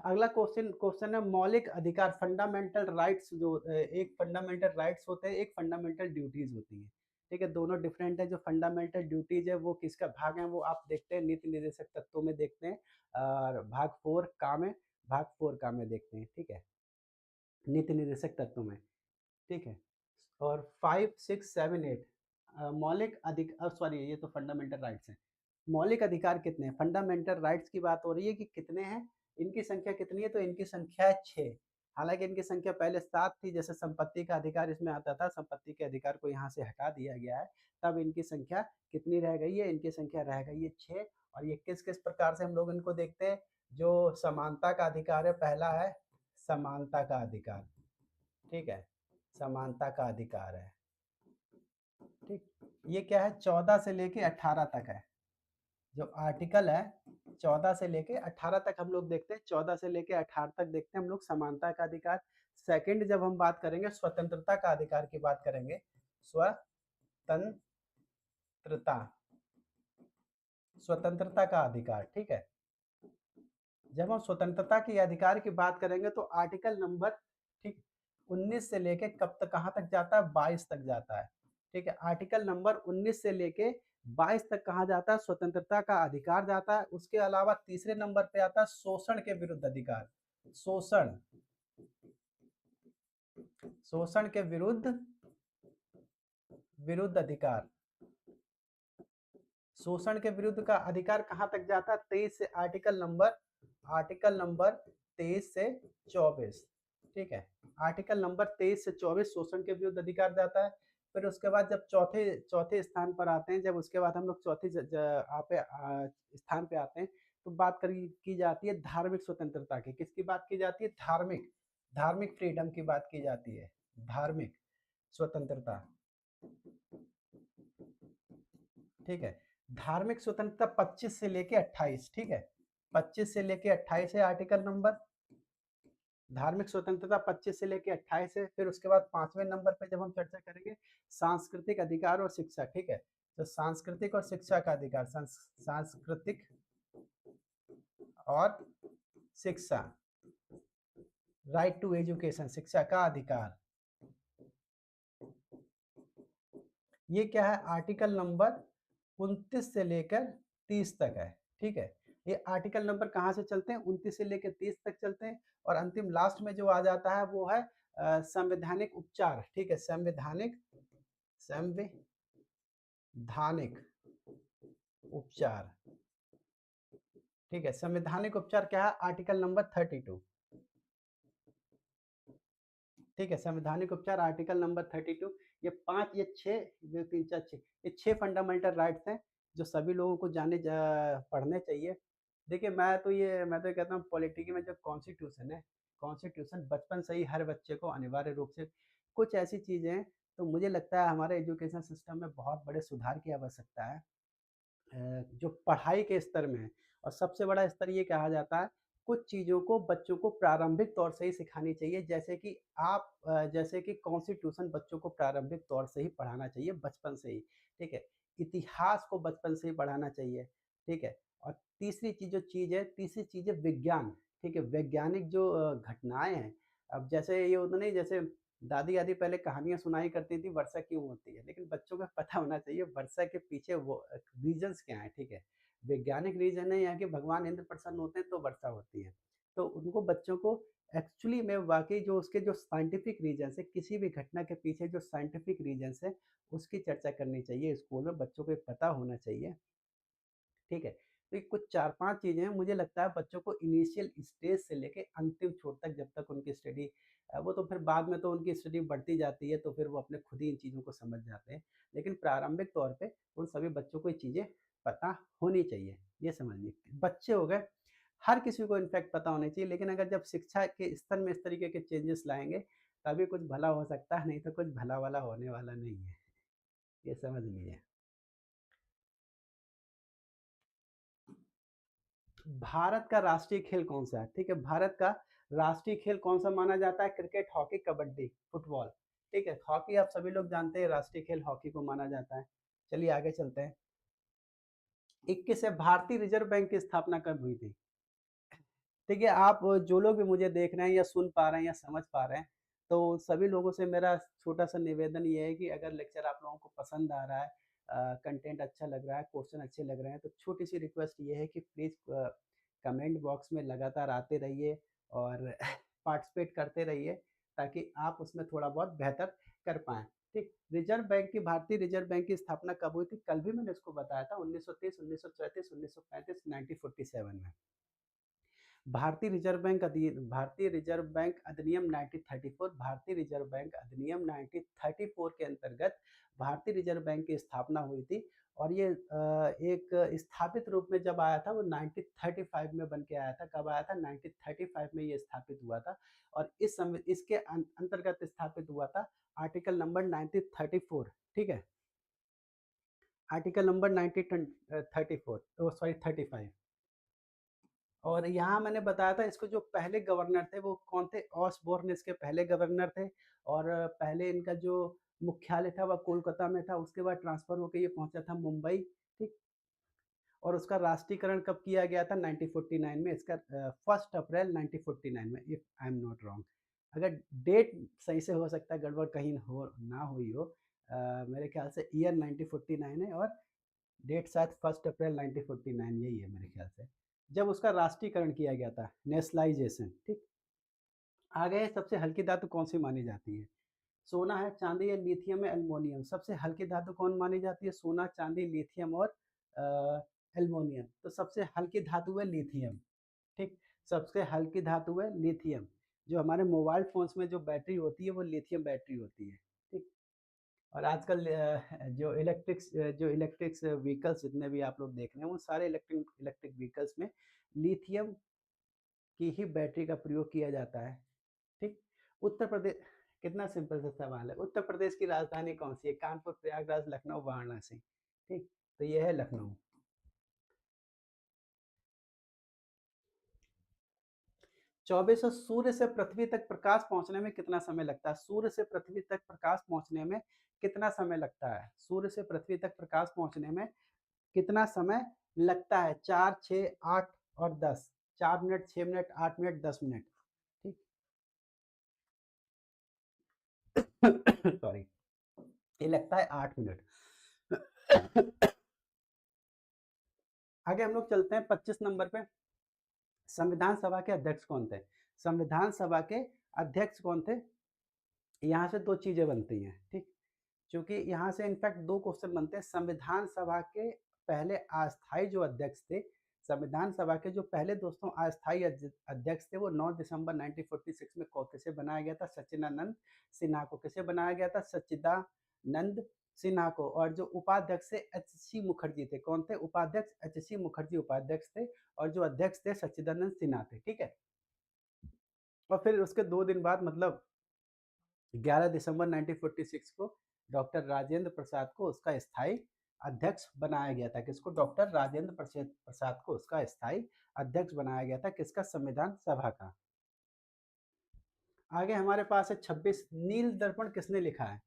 अगला क्वेश्चन क्वेश्चन है मौलिक अधिकार, फंडामेंटल राइट्स। जो एक फंडामेंटल राइट्स होते हैं, एक फंडामेंटल ड्यूटीज होती है, ठीक है? दोनों डिफरेंट है। जो फंडामेंटल ड्यूटीज है वो किसका भाग है? वो आप देखते हैं नीति निर्देशक तत्वों में देखते हैं, और भाग 4 का में, भाग 4 का में देखते हैं, ठीक है? नीति निर्देशक तत्वों में, ठीक है? और 5, 6, 7, 8 मौलिक सॉरी, ये तो फंडामेंटल राइट्स हैं। मौलिक अधिकार कितने हैं? फंडामेंटल राइट्स की बात हो रही है कि कितने हैं, इनकी संख्या कितनी है? तो इनकी संख्या है 6। हालांकि इनकी संख्या पहले 7 थी, जैसे संपत्ति का अधिकार इसमें आता था, संपत्ति के अधिकार को यहाँ से हटा दिया गया है, तब इनकी संख्या कितनी रह गई है? इनकी संख्या रह गई है 6। और ये किस किस प्रकार से हम लोग इनको देखते हैं? जो समानता का अधिकार है, पहला है समानता का अधिकार, ठीक है? समानता का अधिकार है, ठीक? ये क्या है? 14 से लेके 18 तक है, जो आर्टिकल है 14 से लेके 18 तक हम लोग देखते हैं, 14 से लेके 18 तक देखते हैं हम लोग समानता का अधिकार। सेकंड, जब हम बात करेंगे स्वतंत्रता का अधिकार की बात करेंगे, स्वतंत्रता, स्वतंत्रता का अधिकार, ठीक है? जब हम स्वतंत्रता के अधिकार की बात करेंगे तो आर्टिकल नंबर, ठीक, 19 से लेके कब तक, कहाँ तक जाता है? 22 तक जाता है, ठीक है? आर्टिकल नंबर 19 से लेके 22 तक कहाँ जाता है? स्वतंत्रता का अधिकार जाता है। उसके अलावा तीसरे नंबर पे आता है शोषण के विरुद्ध अधिकार, शोषण, शोषण के विरुद्ध, विरुद्ध अधिकार। शोषण के विरुद्ध का अधिकार कहाँ तक जाता है? 23 से आर्टिकल नंबर 23 से 24, ठीक है? आर्टिकल नंबर 23 से 24 शोषण के विरुद्ध अधिकार जाता है। फिर उसके बाद जब चौथे चौथे स्थान पर आते हैं, जब उसके बाद हम लोग चौथे स्थान पे आते हैं, तो बात की जाती है धार्मिक स्वतंत्रता की। किसकी बात की जाती है? धार्मिक, धार्मिक फ्रीडम की बात की जाती है, धार्मिक स्वतंत्रता, ठीक है। धार्मिक स्वतंत्रता 25 से लेके 28, ठीक है। 25 से लेके 28 है आर्टिकल नंबर। धार्मिक स्वतंत्रता 25 से लेके 28 है। फिर उसके बाद 5वें नंबर पे जब हम चर्चा करेंगे सांस्कृतिक अधिकार और शिक्षा, ठीक है। तो सांस्कृतिक और शिक्षा का अधिकार, सांस्कृतिक और शिक्षा, राइट टू एजुकेशन, शिक्षा का अधिकार। ये क्या है, आर्टिकल नंबर 29 से लेकर 30 तक है, ठीक है। ये आर्टिकल नंबर कहाँ से चलते हैं, 29 से लेकर 30 तक चलते हैं। और अंतिम लास्ट में जो आ जाता है वो है संवैधानिक उपचार, ठीक है। संवैधानिक उपचार, ठीक है। संवैधानिक उपचार क्या है, आर्टिकल नंबर 32, ठीक है। संवैधानिक उपचार आर्टिकल नंबर 32। ये 5, ये 6, ये 3 4 6, ये 6 फंडामेंटल राइट्स हैं जो सभी लोगों को पढ़ने चाहिए। देखिए मैं तो ये कहता हूँ पॉलिटिक्स में जो कॉन्स्टिट्यूशन है, कॉन्स्टिट्यूशन बचपन से ही हर बच्चे को अनिवार्य रूप से कुछ ऐसी चीज़ें हैं, तो मुझे लगता है हमारे एजुकेशन सिस्टम में बहुत बड़े सुधार की आवश्यकता है। जो पढ़ाई के स्तर में है, और सबसे बड़ा स्तर ये कहा जाता है, कुछ चीज़ों को बच्चों को प्रारंभिक तौर से ही सिखानी चाहिए, जैसे कि कॉन्स्टिट्यूशन बच्चों को प्रारंभिक तौर से ही पढ़ाना चाहिए, बचपन से ही, ठीक है। इतिहास को बचपन से ही पढ़ाना चाहिए, ठीक है। और तीसरी चीज़ है विज्ञान, ठीक है। वैज्ञानिक जो घटनाएँ हैं, अब जैसे ये होता नहीं, जैसे दादी-वादी पहले कहानियाँ सुनाई करती थी वर्षा क्यों होती है, लेकिन बच्चों को पता होना चाहिए वर्षा के पीछे वो रीज़न्स क्या हैं, ठीक है। वैज्ञानिक रीज़न है यहाँ कि भगवान इंद्र प्रसन्न होते हैं तो वर्षा होती है। तो उनको बच्चों को एक्चुअली में वाक़ई जो उसके जो साइंटिफिक रीज़न्स है, किसी भी घटना के पीछे जो साइंटिफिक रीज़न्स है, उसकी चर्चा करनी चाहिए स्कूल में, बच्चों को ये पता होना चाहिए। ठीक है? तो ये कुछ 4-5 चीज़ें हैं, मुझे लगता है बच्चों को इनिशियल स्टेज से लेके अंतिम छोर तक जब तक उनकी स्टडी वो तो फिर बाद में तो उनकी स्टडी बढ़ती जाती है, तो फिर वो अपने खुद ही इन चीज़ों को समझ जाते हैं। लेकिन प्रारंभिक तौर पे उन सभी बच्चों को ये चीज़ें पता होनी चाहिए, ये समझिए। बच्चे हो गए, हर किसी को इनफैक्ट पता होनी चाहिए, लेकिन अगर जब शिक्षा के स्तर में इस तरीके के चेंजेस लाएँगे, तभी कुछ भला हो सकता है, नहीं तो कुछ भला-वला होने वाला नहीं है। ये समझ लीजिए। भारत का राष्ट्रीय खेल कौन-सा है? ठीक है, भारत का राष्ट्रीय खेल कौन-सा माना जाता है? Cricket, hockey, kabaddi, football. ठीक है, हॉकी आप सभी लोग जानते हैं, राष्ट्रीय खेल हॉकी को माना जाता है। चलिए आगे चलते हैं। 21 है, भारतीय रिज़र्व बैंक की स्थापना कब हुई थी? ठीक है, आप जो लोग भी मुझे देख रहे हैं या सुन पा रहे हैं या समझ पा रहे हैं, तो सभी लोगों से मेरा छोटा-सा निवेदन ये है कि अगर लेक्चर आप लोगों को पसंद आ रहा है, कंटेंट अच्छा लग रहा है, क्वेश्चन अच्छे लग रहे हैं, तो छोटी-सी रिक्वेस्ट ये है कि प्लीज़ कमेंट बॉक्स में लगातार आते रहिए और पार्टिसिपेट करते रहिए, ताकि आप उसमें थोड़ा बहुत बेहतर कर पाएँ। ठीक, भारतीय रिज़र्व बैंक की स्थापना कब हुई थी? कल भी मैंने इसको बताया था, 1930, 1934, 1935, 1947 में। भारतीय रिजर्व बैंक अधिनियम 1934, भारतीय रिजर्व बैंक अधिनियम 1934 के अंतर्गत भारतीय रिजर्व बैंक की स्थापना हुई थी। और ये एक स्थापित रूप में जब आया था वो 1935 में बन के आया था। कब आया था? 1935 में ये स्थापित हुआ था। और इसके अंतर्गत स्थापित हुआ था आर्टिकल नंबर 1934, ठीक है। Article number 1934, sorry 35। और यहाँ मैंने बताया था, इसको जो पहले गवर्नर थे वो कौन थे? ऑसबोर्न इसके पहले गवर्नर थे। और पहले इनका जो मुख्यालय था वह कोलकाता में था, उसके बाद ट्रांसफ़र होके ये पहुँचा था मुंबई, ठीक? और उसका राष्ट्रीयकरण कब किया गया था? 1949 में, इसका 1 अप्रैल 1949 में, if I am not wrong. अगर डेट सही से हो सकता है गड़बड़ कहीं हो ना हुई हो, मेरे ख्याल से ईयर 1949 है और डेट शायद 1 अप्रैल 1949 यही है मेरे ख्याल से, जब उसका राष्ट्रीयकरण किया गया था, नेशनलाइज़ेशन, ठीक? आगे सबसे हल्की धातु कौन-सी मानी जाती है? सोना है, चाँदी है, लिथियम है, एल्युमीनियम। सबसे हल्की धातु कौन मानी जाती है? सोना, चाँदी, लिथियम और एल्युमीनियम। तो सबसे हल्की धातु है लिथियम, ठीक? सबसे हल्की धातु है लिथियम। जो हमारे मोबाइल फ़ोन्स में जो बैटरी होती है वो लिथियम बैटरी होती है, ठीक? और आजकल जो इलेक्ट्रिक्स व्हीकल्स जितने भी आप लोग देख रहे हैं, वो सारे इलेक्ट्रिक इलेक्ट्रिक व्हीकल्स में लिथियम की ही बैटरी का प्रयोग किया जाता है, ठीक? उत्तर प्रदेश कितना सिंपल सा सवाल है। उत्तर प्रदेश की राजधानी कौन सी है? कानपुर, प्रयागराज, लखनऊ, वाराणसी। ठीक, तो ये है लखनऊ। 2400 सूर्य से पृथ्वी तक प्रकाश पहुंचने में कितना समय लगता है? सूर्य से पृथ्वी तक प्रकाश पहुंचने में कितना समय लगता है? सूर्य से पृथ्वी तक प्रकाश पहुंचने में कितना समय लगता है? 4, 6, 8 और 10। 4 मिनट, 6 मिनट, 8 मिनट, 10 मिनट। ठीक। सॉरी, ये लगता है 8 मिनट। आगे हम लोग चलते हैं 25 नंबर पे। संविधान सभा के अध्यक्ष कौन थे? संविधान सभा के अध्यक्ष कौन थे? यहाँ से दो चीजें बनती हैं। ठीक, क्योंकि यहाँ से इनफैक्ट दो क्वेश्चन बनते हैं। संविधान सभा के पहले अस्थाई जो अध्यक्ष थे, संविधान सभा के जो पहले दोस्तों अस्थाई अध्यक्ष थे, वो 9 दिसंबर 1946 में किसे बनाया गया था? सच्चिदानंद सिन्हा को। किसे बनाया गया था? सच्चिदानंद सिन्हा को। और जो उपाध्यक्ष थे एच.सी. मुखर्जी थे। कौन थे? उपाध्यक्ष एच.सी. मुखर्जी उपाध्यक्ष थे, और जो अध्यक्ष थे सच्चिदानंद सिन्हा थे। ठीक है, और फिर उसके 2 दिन बाद मतलब 11 दिसंबर 1946 को डॉक्टर राजेंद्र प्रसाद को उसका स्थायी अध्यक्ष बनाया गया था। किसको? डॉक्टर राजेंद्र प्रसाद को उसका स्थायी अध्यक्ष बनाया गया था। किसका? संविधान सभा का। आगे हमारे पास है 26, नील दर्पण किसने लिखा है?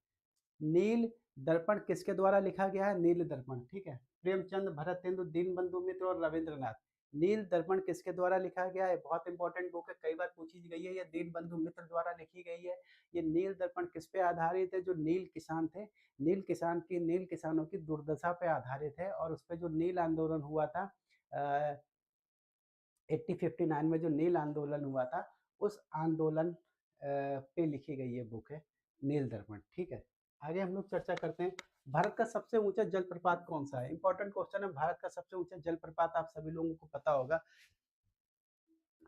नील दर्पण किसके द्वारा लिखा गया है? नील दर्पण, ठीक है, प्रेमचंद, भरतेंदु, दीनबंधु मित्र और रविंद्रनाथ। नील दर्पण किसके द्वारा लिखा गया है? बहुत इंपॉर्टेंट बुक है, कई बार पूछी गई है। ये दीनबंधु मित्र द्वारा लिखी गई है। ये नील दर्पण किस पे आधारित है? जो नील किसान थे, नील किसानों की दुर्दशा पे आधारित है। और उस पर जो नील आंदोलन हुआ था 1859 में, जो नील आंदोलन हुआ था, उस आंदोलन पे लिखी गई ये बुक है नील दर्पण। ठीक है, आगे हम लोग चर्चा करते हैं। भारत का सबसे ऊंचा जलप्रपात कौन सा है? इंपॉर्टेंट क्वेश्चन है। भारत का सबसे ऊंचा जलप्रपात आप सभी लोगों को पता होगा।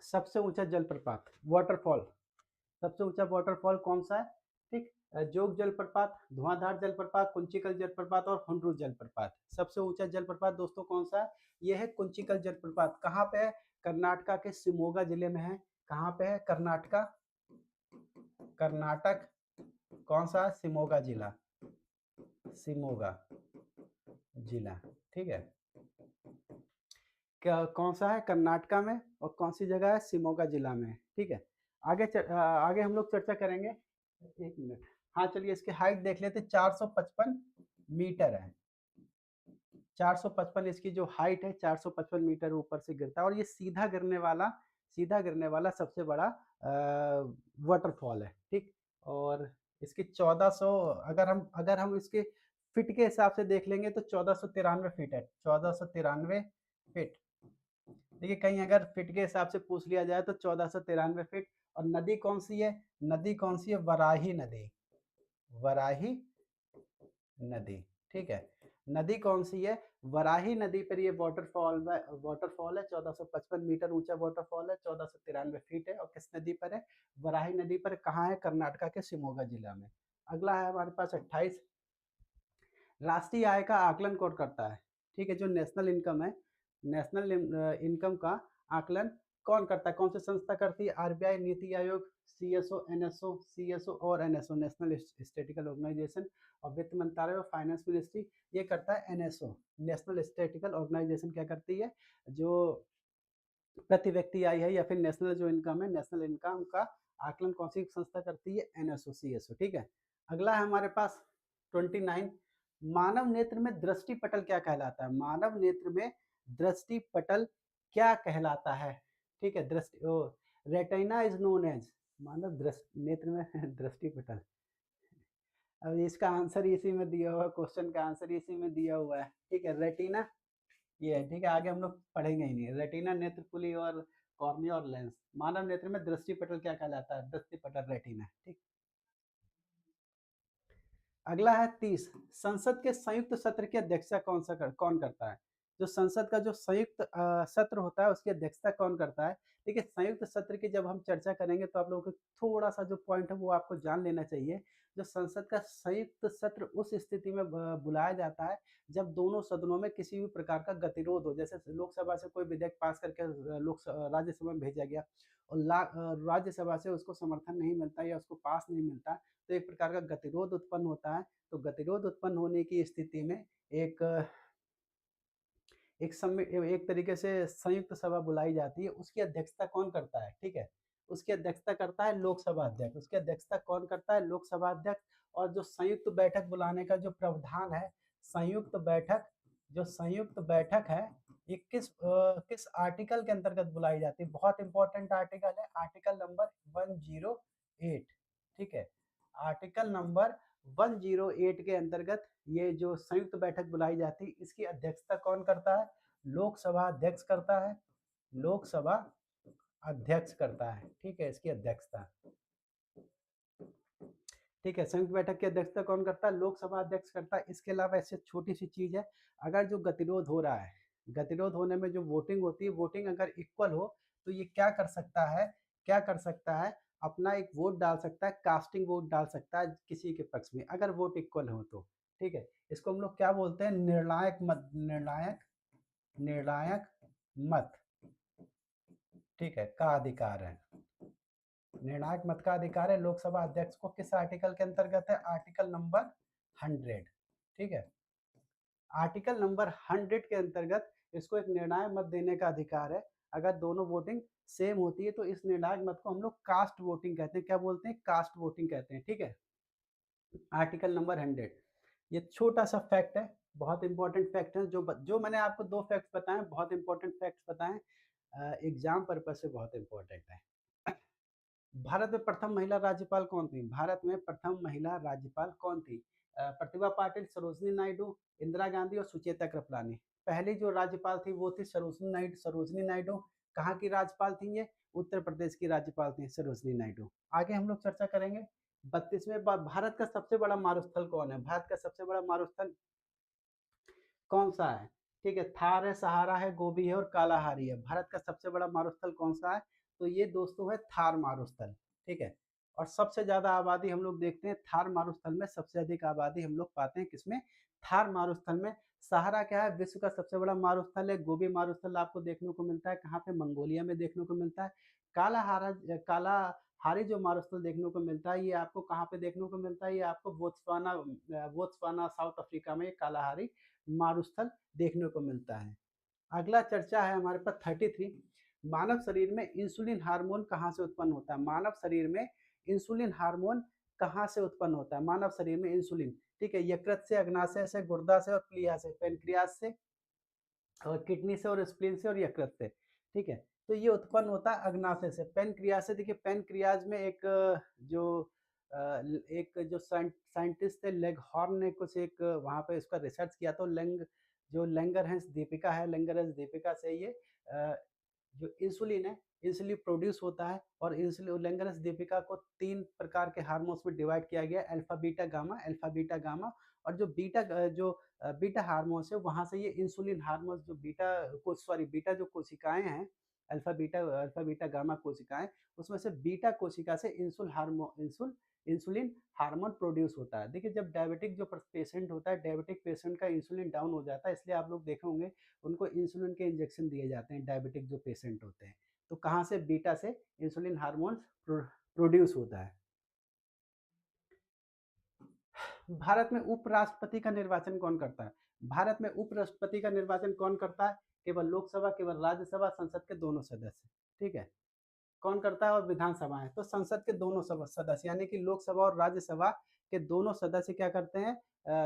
सबसे ऊंचा जलप्रपात, वाटरफॉल, सबसे ऊंचा वाटरफॉल कौन सा है? ठीक, जोग जलप्रपात, धुआंधार जलप्रपात, कुंचिकल जलप्रपात और हुंड्रू जलप्रपात। सबसे ऊंचा जलप्रपात दोस्तों कौन सा है? यह है कुंचिकल जलप्रपात। कहाँ पे है? कर्नाटका के शिमोगा जिले में है। कहाँ पे है? कर्नाटका, कर्नाटक, कौन सा? शिमोगा जिला, शिमोगा जिला। ठीक है, कौन सा है? कर्नाटका में। और कौन सी जगह है? शिमोगा जिला में। ठीक है, आगे हम लोग चर्चा करेंगे। एक मिनट, हाँ चलिए इसकी हाइट देख लेते। 455 मीटर है। 455 इसकी जो हाइट है, 455 मीटर ऊपर से गिरता है। और ये सीधा गिरने वाला सबसे बड़ा वाटरफॉल है। ठीक, और इसकी 1400, अगर हम इसके फीट के हिसाब से देख लेंगे तो 1493 फीट है। 1493 फीट। देखिए, कहीं अगर फीट के हिसाब से पूछ लिया जाए तो 1493 फीट। और नदी कौन सी है? नदी कौन सी है? वराही नदी, वराही नदी। ठीक है, नदी कौन सी है? वराही नदी पर ये वाटरफॉल है। 1455 मीटर ऊंचा वाटरफॉल है, 1493 फीट है। और किस नदी पर है? वराही नदी पर। कहाँ है? कर्नाटका के शिमोगा जिला में। अगला है हमारे पास 28, राष्ट्रीय आय का आकलन कौन करता है? ठीक है, जो नेशनल इनकम है, नेशनल इनकम का आकलन कौन करता है? कौन सी संस्था करती है? आरबीआई, नीति आयोग, सीएसओ और एनएसओ, नेशनल स्टैटिस्टिकल ऑर्गेनाइजेशन। और वित्त मंत्रालय और फाइनेंस मिनिस्ट्री ये करता है एनएसओ, नेशनल स्टैटिस्टिकल ऑर्गेनाइजेशन। क्या करती है? जो प्रति व्यक्ति आय है या फिर नेशनल जो इनकम है, नेशनल इनकम का आकलन कौन सी संस्था करती है? NSO, CSO. ठीक है, अगला है हमारे पास 29, मानव नेत्र में दृष्टि पटल क्या कहलाता है? मानव नेत्र में दृष्टि पटल क्या कहलाता है? ठीक है, रेटिना इज नोन एज, मानव नेत्र में दृष्टि पटल। अब इसका आंसर इसी में दिया हुआ, क्वेश्चन का आंसर इसी में दिया हुआ है। ठीक है, रेटिना ये है। ठीक है, आगे हम लोग पढ़ेंगे ही नहीं। रेटिना नेत्र पुली और कॉर्निया और लेंस। मानव नेत्र में दृष्टि पटल क्या कहलाता है? दृष्टि पटल, रेटिना। ठीक, अगला है 30, संसद के संयुक्त सत्र की अध्यक्षता कौन करता है? जो संसद का जो संयुक्त सत्र होता है उसकी अध्यक्षता कौन करता है? देखिए, संयुक्त सत्र की जब हम चर्चा करेंगे तो आप लोगों को थोड़ा सा जो पॉइंट है वो आपको जान लेना चाहिए। जो संसद का संयुक्त सत्र उस स्थिति में बुलाया जाता है जब दोनों सदनों में किसी भी प्रकार का गतिरोध हो। जैसे लोकसभा से कोई विधेयक पास करके राज्यसभा में भेजा गया और राज्यसभा से उसको समर्थन नहीं मिलता या उसको पास नहीं मिलता, तो एक प्रकार का गतिरोध उत्पन्न होता है। तो गतिरोध उत्पन्न होने की स्थिति में एक एक तरीके से संयुक्त सभा बुलाई जाती है। उसकी अध्यक्षता कौन करता है? ठीक है, उसकी अध्यक्षता करता है लोकसभा अध्यक्ष। उसकी अध्यक्षता कौन करता है? लोकसभा अध्यक्ष। और जो संयुक्त बैठक बुलाने का जो प्रावधान है, संयुक्त बैठक, जो संयुक्त बैठक है, ये किस आर्टिकल के अंतर्गत बुलाई जाती है? बहुत इंपॉर्टेंट आर्टिकल है, आर्टिकल नंबर 108। ठीक है, आर्टिकल नंबर 108 के अंतर्गत ये जो संयुक्त बैठक बुलाई जाती है, इसकी अध्यक्षता कौन करता है? लोकसभा अध्यक्ष करता है। लोकसभा अध्यक्ष करता है। ठीक है, इसकी अध्यक्षता। ठीक है, संयुक्त बैठक की अध्यक्षता कौन करता है? लोकसभा अध्यक्ष करता है। इसके अलावा ऐसे छोटी सी चीज है, अगर जो गतिरोध हो रहा है, गतिरोध होने में जो वोटिंग होती है, वोटिंग अगर इक्वल हो तो ये क्या कर सकता है? क्या कर सकता है? अपना एक वोट डाल सकता है, कास्टिंग वोट डाल सकता है किसी के पक्ष में, अगर वोट इक्वल हो तो। ठीक है, इसको हम लोग क्या बोलते हैं? निर्णायक मत। निर्णायक मत, ठीक है, का अधिकार है। निर्णायक मत का अधिकार है लोकसभा अध्यक्ष को। किस आर्टिकल के अंतर्गत है? Article number 100। ठीक है, आर्टिकल नंबर 100 के अंतर्गत इसको एक निर्णायक मत देने का अधिकार है। अगर दोनों वोटिंग सेम होती है तो इस निर्णायक मत को हम लोग कास्ट वोटिंग कहते हैं। क्या बोलते हैं? कास्ट वोटिंग कहते हैं। ठीक है, आर्टिकल नंबर 100। ये छोटा सा फैक्ट है, बहुत इंपॉर्टेंट फैक्ट है। जो मैंने आपको 2 फैक्ट्स बताए, बहुत इंपॉर्टेंट फैक्ट्स बताए, एग्जाम पर्पज से बहुत इंपॉर्टेंट है। भारत में प्रथम महिला राज्यपाल कौन थी? भारत में प्रथम महिला राज्यपाल कौन थी? प्रतिभा पाटिल, सरोजनी नायडू, इंदिरा गांधी और सुचेता कृपलानी। पहली जो राज्यपाल थी वो थी सरोजनी नायडू। सरोजनी नायडू कहाँ की राज्यपाल थी? ये उत्तर प्रदेश की राज्यपाल थी सरोजनी नायडू। आगे हम लोग चर्चा करेंगे 32वें भारत का सबसे बड़ा मारुस्थल कौन है? भारत का सबसे बड़ा मारुस्थल कौन सा है? ठीक है, थार है, सहारा है, गोबी है और कालाहारी है। भारत का सबसे बड़ा मारुस्थल कौन सा है? तो ये दोस्तों है थार मारुस्थल। ठीक है, और सबसे ज्यादा आबादी हम लोग देखते हैं थार मारुस्थल में, सबसे अधिक आबादी हम लोग पाते हैं किसमें? थार मारुस्थल में। सहारा क्या है? विश्व का सबसे बड़ा मारुस्थल है। गोबी मारुस्थल आपको देखने को मिलता है कहाँ पे? मंगोलिया में देखने को मिलता है। कालाहारी जो मारुस्थल देखने को मिलता है, ये आपको कहाँ पे देखने को मिलता है? ये आपको बोत्सवाना साउथ अफ्रीका में कालाहारी मारुस्थल देखने को मिलता है। अगला चर्चा है हमारे पास 33। मानव शरीर में इंसुलिन हार्मोन कहाँ से उत्पन्न होता है? मानव शरीर में इंसुलिन हार्मोन कहाँ से उत्पन्न होता है? मानव शरीर में इंसुलिन, ठीक है, यकृत से, अग्नाशय से, गुर्दा से और प्लीहा से, पेनक्रियास से और किडनी से और स्प्लीन से और यकृत से। ठीक है, तो ये उत्पन्न होता है अग्नाशय से। पेनक्रियाज से, देखिए पेनक्रियाज में जो एक जो साइंटिस्ट थे लेगहॉर्न ने कुछ एक वहाँ पे इसका रिसर्च किया। तो जो लैंगरहैंस दीपिका है, लैंगरहैंस दीपिका से ये जो इंसुलिन है, इंसुलिन प्रोड्यूस होता है। और इंसुलिन लैंगरहैंस दीपिका को 3 प्रकार के हार्मोन्स में डिवाइड किया गया, alpha beta gamma, alpha beta gamma. और जो बीटा हार्मोन्स है, वहाँ से ये इंसुलिन हार्मोन्स जो बीटा जो कोशिकाएं हैं, अल्फा बीटा गामा कोशिकाएं, उसमें से बीटा कोशिका से इंसुलिन हार्मोन प्रोड्यूस होता है। देखिए जब डायबिटिक जो पेशेंट होता है, डायबिटिक पेशेंट का इंसुलिन डाउन हो जाता है, इसलिए आप लोग देखे होंगे उनको इंसुलिन के इंजेक्शन दिए जाते हैं, डायबिटिक जो पेशेंट होते हैं। तो कहाँ से? बीटा से इंसुलिन हार्मोन प्रोड्यूस होता है। भारत में उपराष्ट्रपति का निर्वाचन कौन करता है? भारत में उपराष्ट्रपति का निर्वाचन कौन करता है? केवल लोकसभा, केवल राज्यसभा, संसद के दोनों सदस्य। ठीक है, कौन करता है? और विधानसभा है तो संसद के दोनों सदस्य, यानी कि लोकसभा और राज्यसभा के दोनों सदस्य क्या करते हैं?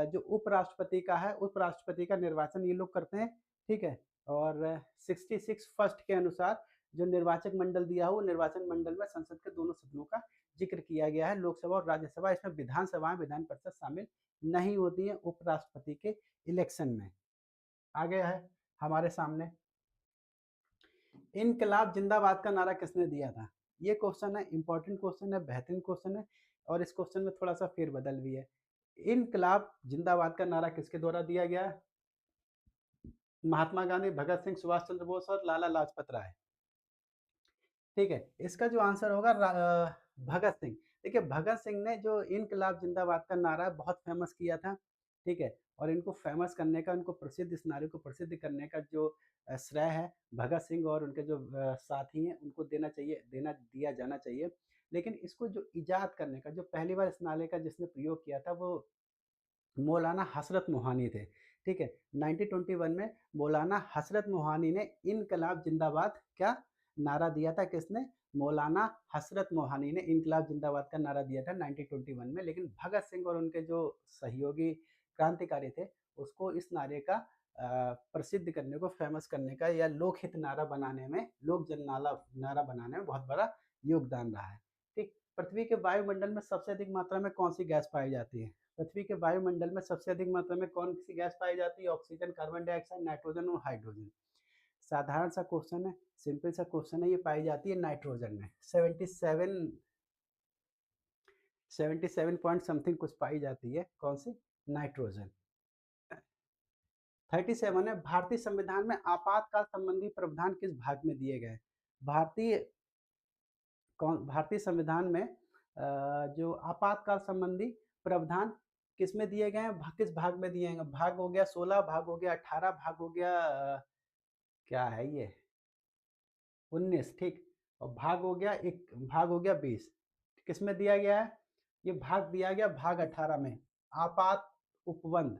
जो उपराष्ट्रपति का है, उपराष्ट्रपति का निर्वाचन ये लोग करते हैं। ठीक है, और 66 फर्स्ट के अनुसार जो निर्वाचक मंडल दिया हो, निर्वाचन मंडल में संसद के दोनों सदनों का जिक्र किया गया है, लोकसभा और राज्यसभा। इसमें विधानसभाएं, विधान परिषद शामिल नहीं होती है उपराष्ट्रपति के इलेक्शन में। आगे है हमारे सामने, इनकलाब जिंदाबाद का नारा किसने दिया था? ये क्वेश्चन है, इंपॉर्टेंट क्वेश्चन है, बेहतरीन क्वेश्चन है। और इस क्वेश्चन में थोड़ा सा फेरबदल भी है। इनकलाब जिंदाबाद का नारा किसके द्वारा दिया गया? महात्मा गांधी, भगत सिंह, सुभाष चंद्र बोस और लाला लाजपत राय। ठीक है, इसका जो आंसर होगा भगत सिंह। देखिए भगत सिंह ने जो इनकलाब जिंदाबाद का नारा बहुत फेमस किया था। ठीक है? और इनको फ़ेमस करने का, इनको प्रसिद्ध, इस नारे को प्रसिद्ध करने का जो श्रेय है भगत सिंह और उनके जो साथी हैं उनको दिया जाना चाहिए। लेकिन इसको जो इजाद करने का, जो पहली बार इस नारे का जिसने प्रयोग किया था वो मौलाना हसरत मोहानी थे, ठीक है? 1921 में मौलाना हसरत मोहानी ने इनकलाब ज़िंदाबाद क्या नारा दिया था, किसने? मौलाना हसरत मोहानी ने इनकलाब ज़िंदाबाद का नारा दिया था 1921 में। लेकिन भगत सिंह और उनके जो सहयोगी क्रांतिकारी थे, उसको इस नारे का प्रसिद्ध करने को, फ़ेमस करने का या लोकहित नारा बनाने में, लोक जन नाला नारा बनाने में बहुत बड़ा योगदान रहा है, ठीक? पृथ्वी के वायुमंडल में सबसे अधिक मात्रा में कौन-सी गैस पाई जाती है? पृथ्वी के वायुमंडल में सबसे अधिक मात्रा में कौन सी गैस पाई जाती है? ऑक्सीजन, कार्बन डाइऑक्साइड, नाइट्रोजन और हाइड्रोजन। साधारण सा क्वेश्चन है, सिंपल सा क्वेश्चन है, ये पाई जाती है नाइट्रोजन में। 77 पॉइंट समथिंग कुछ पाई जाती है, कौन सी? नाइट्रोजन। 37 है, भारतीय संविधान में आपातकाल संबंधी प्रावधान किस भाग में दिए गए? भारतीय भारतीय संविधान में जो आपातकाल संबंधी प्रावधान किसमें दिए गए हैं, किस भाग में दिए हैं? भाग हो गया 16, भाग हो गया 18, भाग हो गया क्या है ये 19, ठीक? और भाग हो गया एक, भाग हो गया 20। किसमें दिया गया है? ये भाग दिया गया भाग 18 में। आपात उपबंध,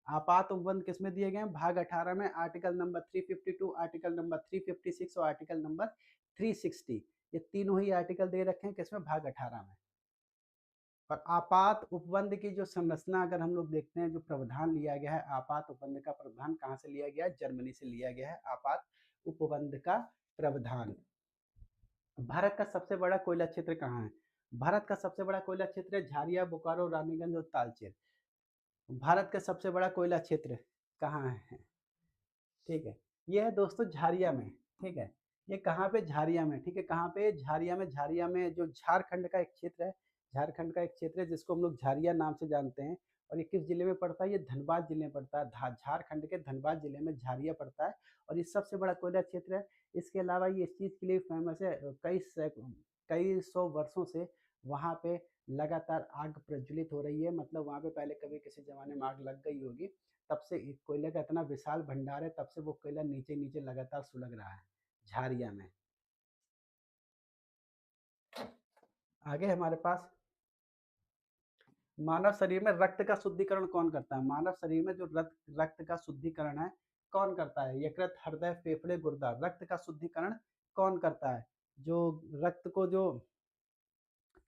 आपात उपबंध किसमें दिए गए हैं? भाग 18 में, आर्टिकल नंबर 352, आर्टिकल नंबर 356 और आर्टिकल नंबर 360। ये तीनों ही आर्टिकल दे रखे हैं किसमें? भाग 18 में। और आपात उपबंध की जो संरचना अगर हम लोग देखते हैं, जो प्रावधान लिया गया है, आपात उपबंध का प्रावधान कहाँ से लिया गया है? जर्मनी से लिया गया है आपात उपबंध का प्रावधान। भारत का सबसे बड़ा कोयला क्षेत्र कहाँ है? भारत का सबसे बड़ा कोयला क्षेत्र है झारिया, बोकारो, रानीगंज और तालचेर। भारत का सबसे बड़ा कोयला क्षेत्र कहाँ है? ठीक है, ये है दोस्तों झारिया में, ठीक है? ये कहाँ पे? झारिया में, ठीक है? कहाँ पे? झारिया में। झारिया में जो झारखंड का एक क्षेत्र है, झारखंड का एक क्षेत्र है जिसको हम लोग झारिया नाम से जानते हैं। और ये किस जिले में पड़ता है? ये धनबाद जिले में पड़ता है। झारखंड के धनबाद जिले में झारिया पड़ता है और ये सबसे बड़ा कोयला क्षेत्र है। इसके अलावा ये इस चीज़ के लिए फेमस है, कई सौ वर्षों से वहाँ पे लगातार आग प्रज्वलित हो रही है। मतलब वहाँ पे पहले कभी किसी ज़माने में आग लग गई होगी, तब से कोयले का इतना विशाल भंडार है, तब से वो कोयला नीचे नीचे लगातार सुलग रहा है झारिया में। आगे हमारे पास मानव शरीर में रक्त का शुद्धिकरण कौन करता है? मानव शरीर में जो रक्त रक्त का शुद्धिकरण है कौन करता है? यकृत, हृदय, फेफड़े, गुर्दा। रक्त का शुद्धिकरण कौन करता है? जो रक्त को जो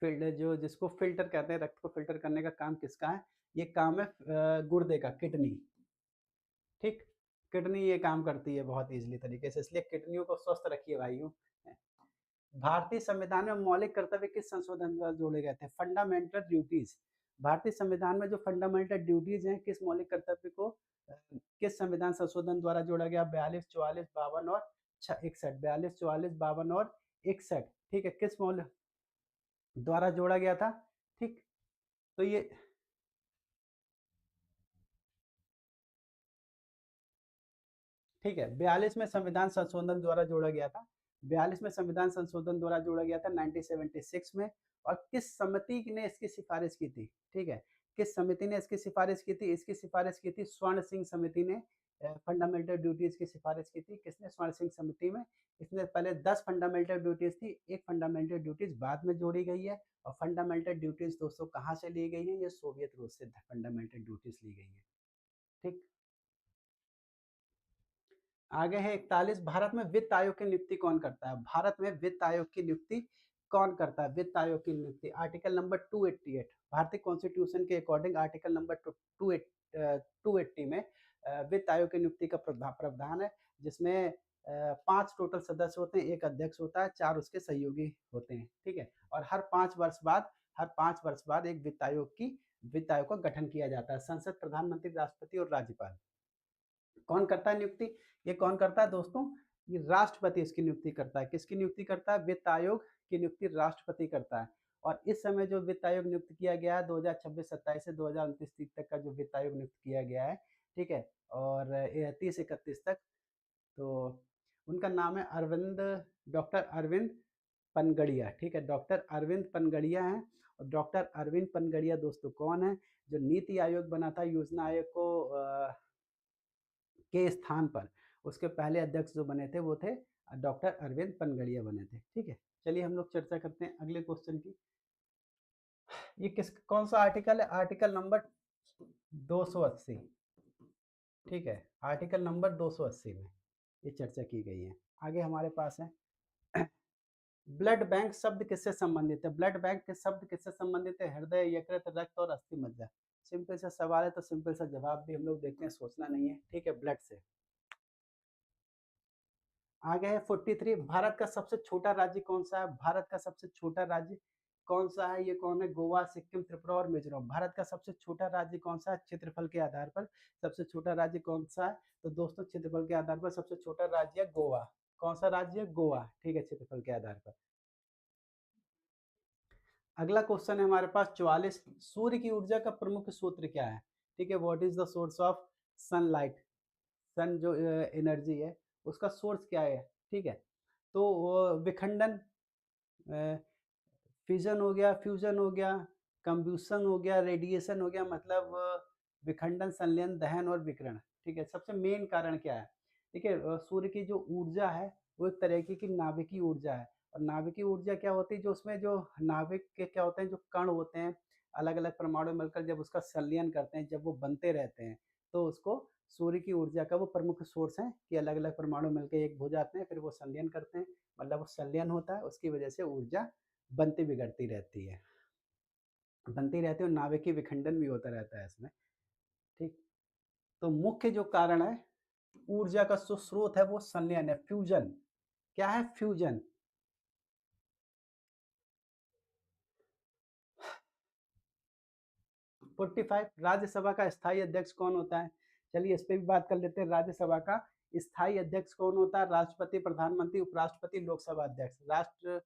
फिल्टर, जो जिसको फिल्टर कहते हैं, रक्त को फिल्टर करने का काम किसका है? ये काम है गुर्दे का, किडनी, ठीक? किडनी ये काम करती है बहुत ईज़िली तरीके से, इसलिए किडनियों को स्वस्थ रखिए भाइयों। भारतीय संविधान में मौलिक कर्तव्य किस संशोधन द्वारा जोड़े गए थे? Fundamental duties. भारतीय संविधान में जो फंडामेंटल ड्यूटीज हैं, किस मौलिक कर्तव्य को किस संविधान संशोधन द्वारा जोड़ा गया? 42, 44, 52 और 61। 42, 44, 52 और 61, ठीक है? किस मौलिक द्वारा जोड़ा गया था? ठीक, तो ये ठीक है, 42 में संविधान संशोधन द्वारा जोड़ा गया था। 42 में संविधान संशोधन द्वारा जोड़ा गया था 1976 में। और किस समिति ने इसकी सिफारिश की थी? ठीक है, किस समिति ने इसकी सिफारिश की थी? इसकी सिफारिश की थी स्वर्ण सिंह समिति ने। फंडामेंटल ड्यूटीज की सिफारिश की थी किसने? स्वर्ण सिंह समिति में। इसमें पहले 10 फंडामेंटल ड्यूटीज थी, एक फंडामेंटल ड्यूटीज बाद में जोड़ी गई है। और फंडामेंटल ड्यूटीज दोस्तों कहाँ से ली गई है? ये सोवियत रूस से फंडामेंटल ड्यूटीज ली गई है, ठीक। आगे है 41, भारत में वित्त आयोग की नियुक्ति कौन करता है? भारत में वित्त आयोग की नियुक्ति कौन करता है? वित्त आयोग की नियुक्ति आर्टिकल नंबर 288, भारतीय कॉन्स्टिट्यूशन के अकॉर्डिंग आर्टिकल नंबर 280 में वित्त आयोग की नियुक्ति का प्रावधान है, जिसमें 5 टोटल सदस्य होते हैं, एक अध्यक्ष होता है, 4 उसके सहयोगी होते हैं, ठीक है? और हर 5 वर्ष बाद एक वित्त आयोग का गठन किया जाता है। संसद, प्रधानमंत्री, राष्ट्रपति और राज्यपाल। कौन करता है नियुक्ति? ये कौन करता है दोस्तों? ये राष्ट्रपति इसकी नियुक्ति करता है। किसकी नियुक्ति करता है? वित्त आयोग की नियुक्ति राष्ट्रपति करता है। और इस समय जो वित्त आयोग नियुक्त किया गया है 2026-27 से 2029-30 तक का जो वित्त आयोग नियुक्त किया गया है, ठीक है? और 30-31 तक, तो उनका नाम है डॉक्टर अरविंद पनगड़िया, ठीक है, डॉक्टर अरविंद पनगड़िया हैं। और डॉक्टर अरविंद पनगड़िया दोस्तों कौन है? जो नीति आयोग बना था, योजना आयोग को के स्थान पर उसके पहले अध्यक्ष जो बने थे वो थे डॉक्टर अरविंद पनगड़िया बने थे, ठीक है। चलिए हम लोग चर्चा करते हैं अगले क्वेश्चन की। ये किस कौन सा आर्टिकल है? आर्टिकल नंबर 280, ठीक है, आर्टिकल नंबर 280 में ये चर्चा की गई है। आगे हमारे पास है ब्लड बैंक शब्द किससे संबंधित है? ब्लड बैंक के शब्द किससे संबंधित है? हृदय, यकृत, रक्त और अस्थि मज्जा। सिंपल सा सवाल है तो सिंपल सा जवाब भी हम लोग देखते हैं, सोचना नहीं है, ठीक है, ब्लड से। आगे है 43, भारत का सबसे छोटा राज्य कौन सा है? भारत का सबसे छोटा राज्य कौन सा है? ये कौन है? गोवा, सिक्किम, त्रिपुरा और मिजोरम। भारत का सबसे छोटा राज्य कौन सा है? क्षेत्रफल के आधार पर सबसे छोटा राज्य कौन सा है? तो दोस्तों क्षेत्रफल के आधार पर सबसे छोटा राज्य है गोवा। कौन सा राज्य है? गोवा, ठीक है, क्षेत्रफल के आधार पर। अगला क्वेश्चन है हमारे पास 44, सूर्य की ऊर्जा का प्रमुख स्रोत क्या है? ठीक है, what is the source of sunlight? Sun जो एनर्जी है उसका सोर्स क्या है? ठीक है, तो विखंडन, फिजन हो गया, फ्यूजन हो गया, कंब्यूशन हो गया, रेडिएशन हो गया, मतलब विखंडन, संलयन, दहन और विकिरण। ठीक है, सबसे मेन कारण क्या है? देखिए सूर्य की जो ऊर्जा है वो एक तरीके की नाभिकीय ऊर्जा है। और नाभिकीय ऊर्जा क्या होती है? जो उसमें जो नाभिक के क्या होते हैं, जो कण होते हैं अलग अलग परमाणु मिलकर जब उसका संलयन करते हैं, जब वो बनते रहते हैं, तो उसको सूर्य की ऊर्जा का वो प्रमुख सोर्स है कि अलग अलग परमाणु मिलकर एक हो जाते हैं, फिर वो संलयन करते हैं, मतलब वो संलयन होता है, उसकी वजह से ऊर्जा बनती बिगड़ती रहती है, बनती रहती है, और नाभिकीय विखंडन भी होता रहता है इसमें। ठीक, तो मुख्य जो कारण है ऊर्जा का जो स्रोत है वो संलयन है, फ्यूजन। क्या है? फ्यूजन। 45, राज्यसभा का स्थायी अध्यक्ष कौन होता है? चलिए इस पे भी बात कर लेते हैं। राज्यसभा का स्थायी अध्यक्ष कौन होता है? राष्ट्रपति, प्रधानमंत्री, उपराष्ट्रपति, लोकसभा अध्यक्ष। राष्ट्र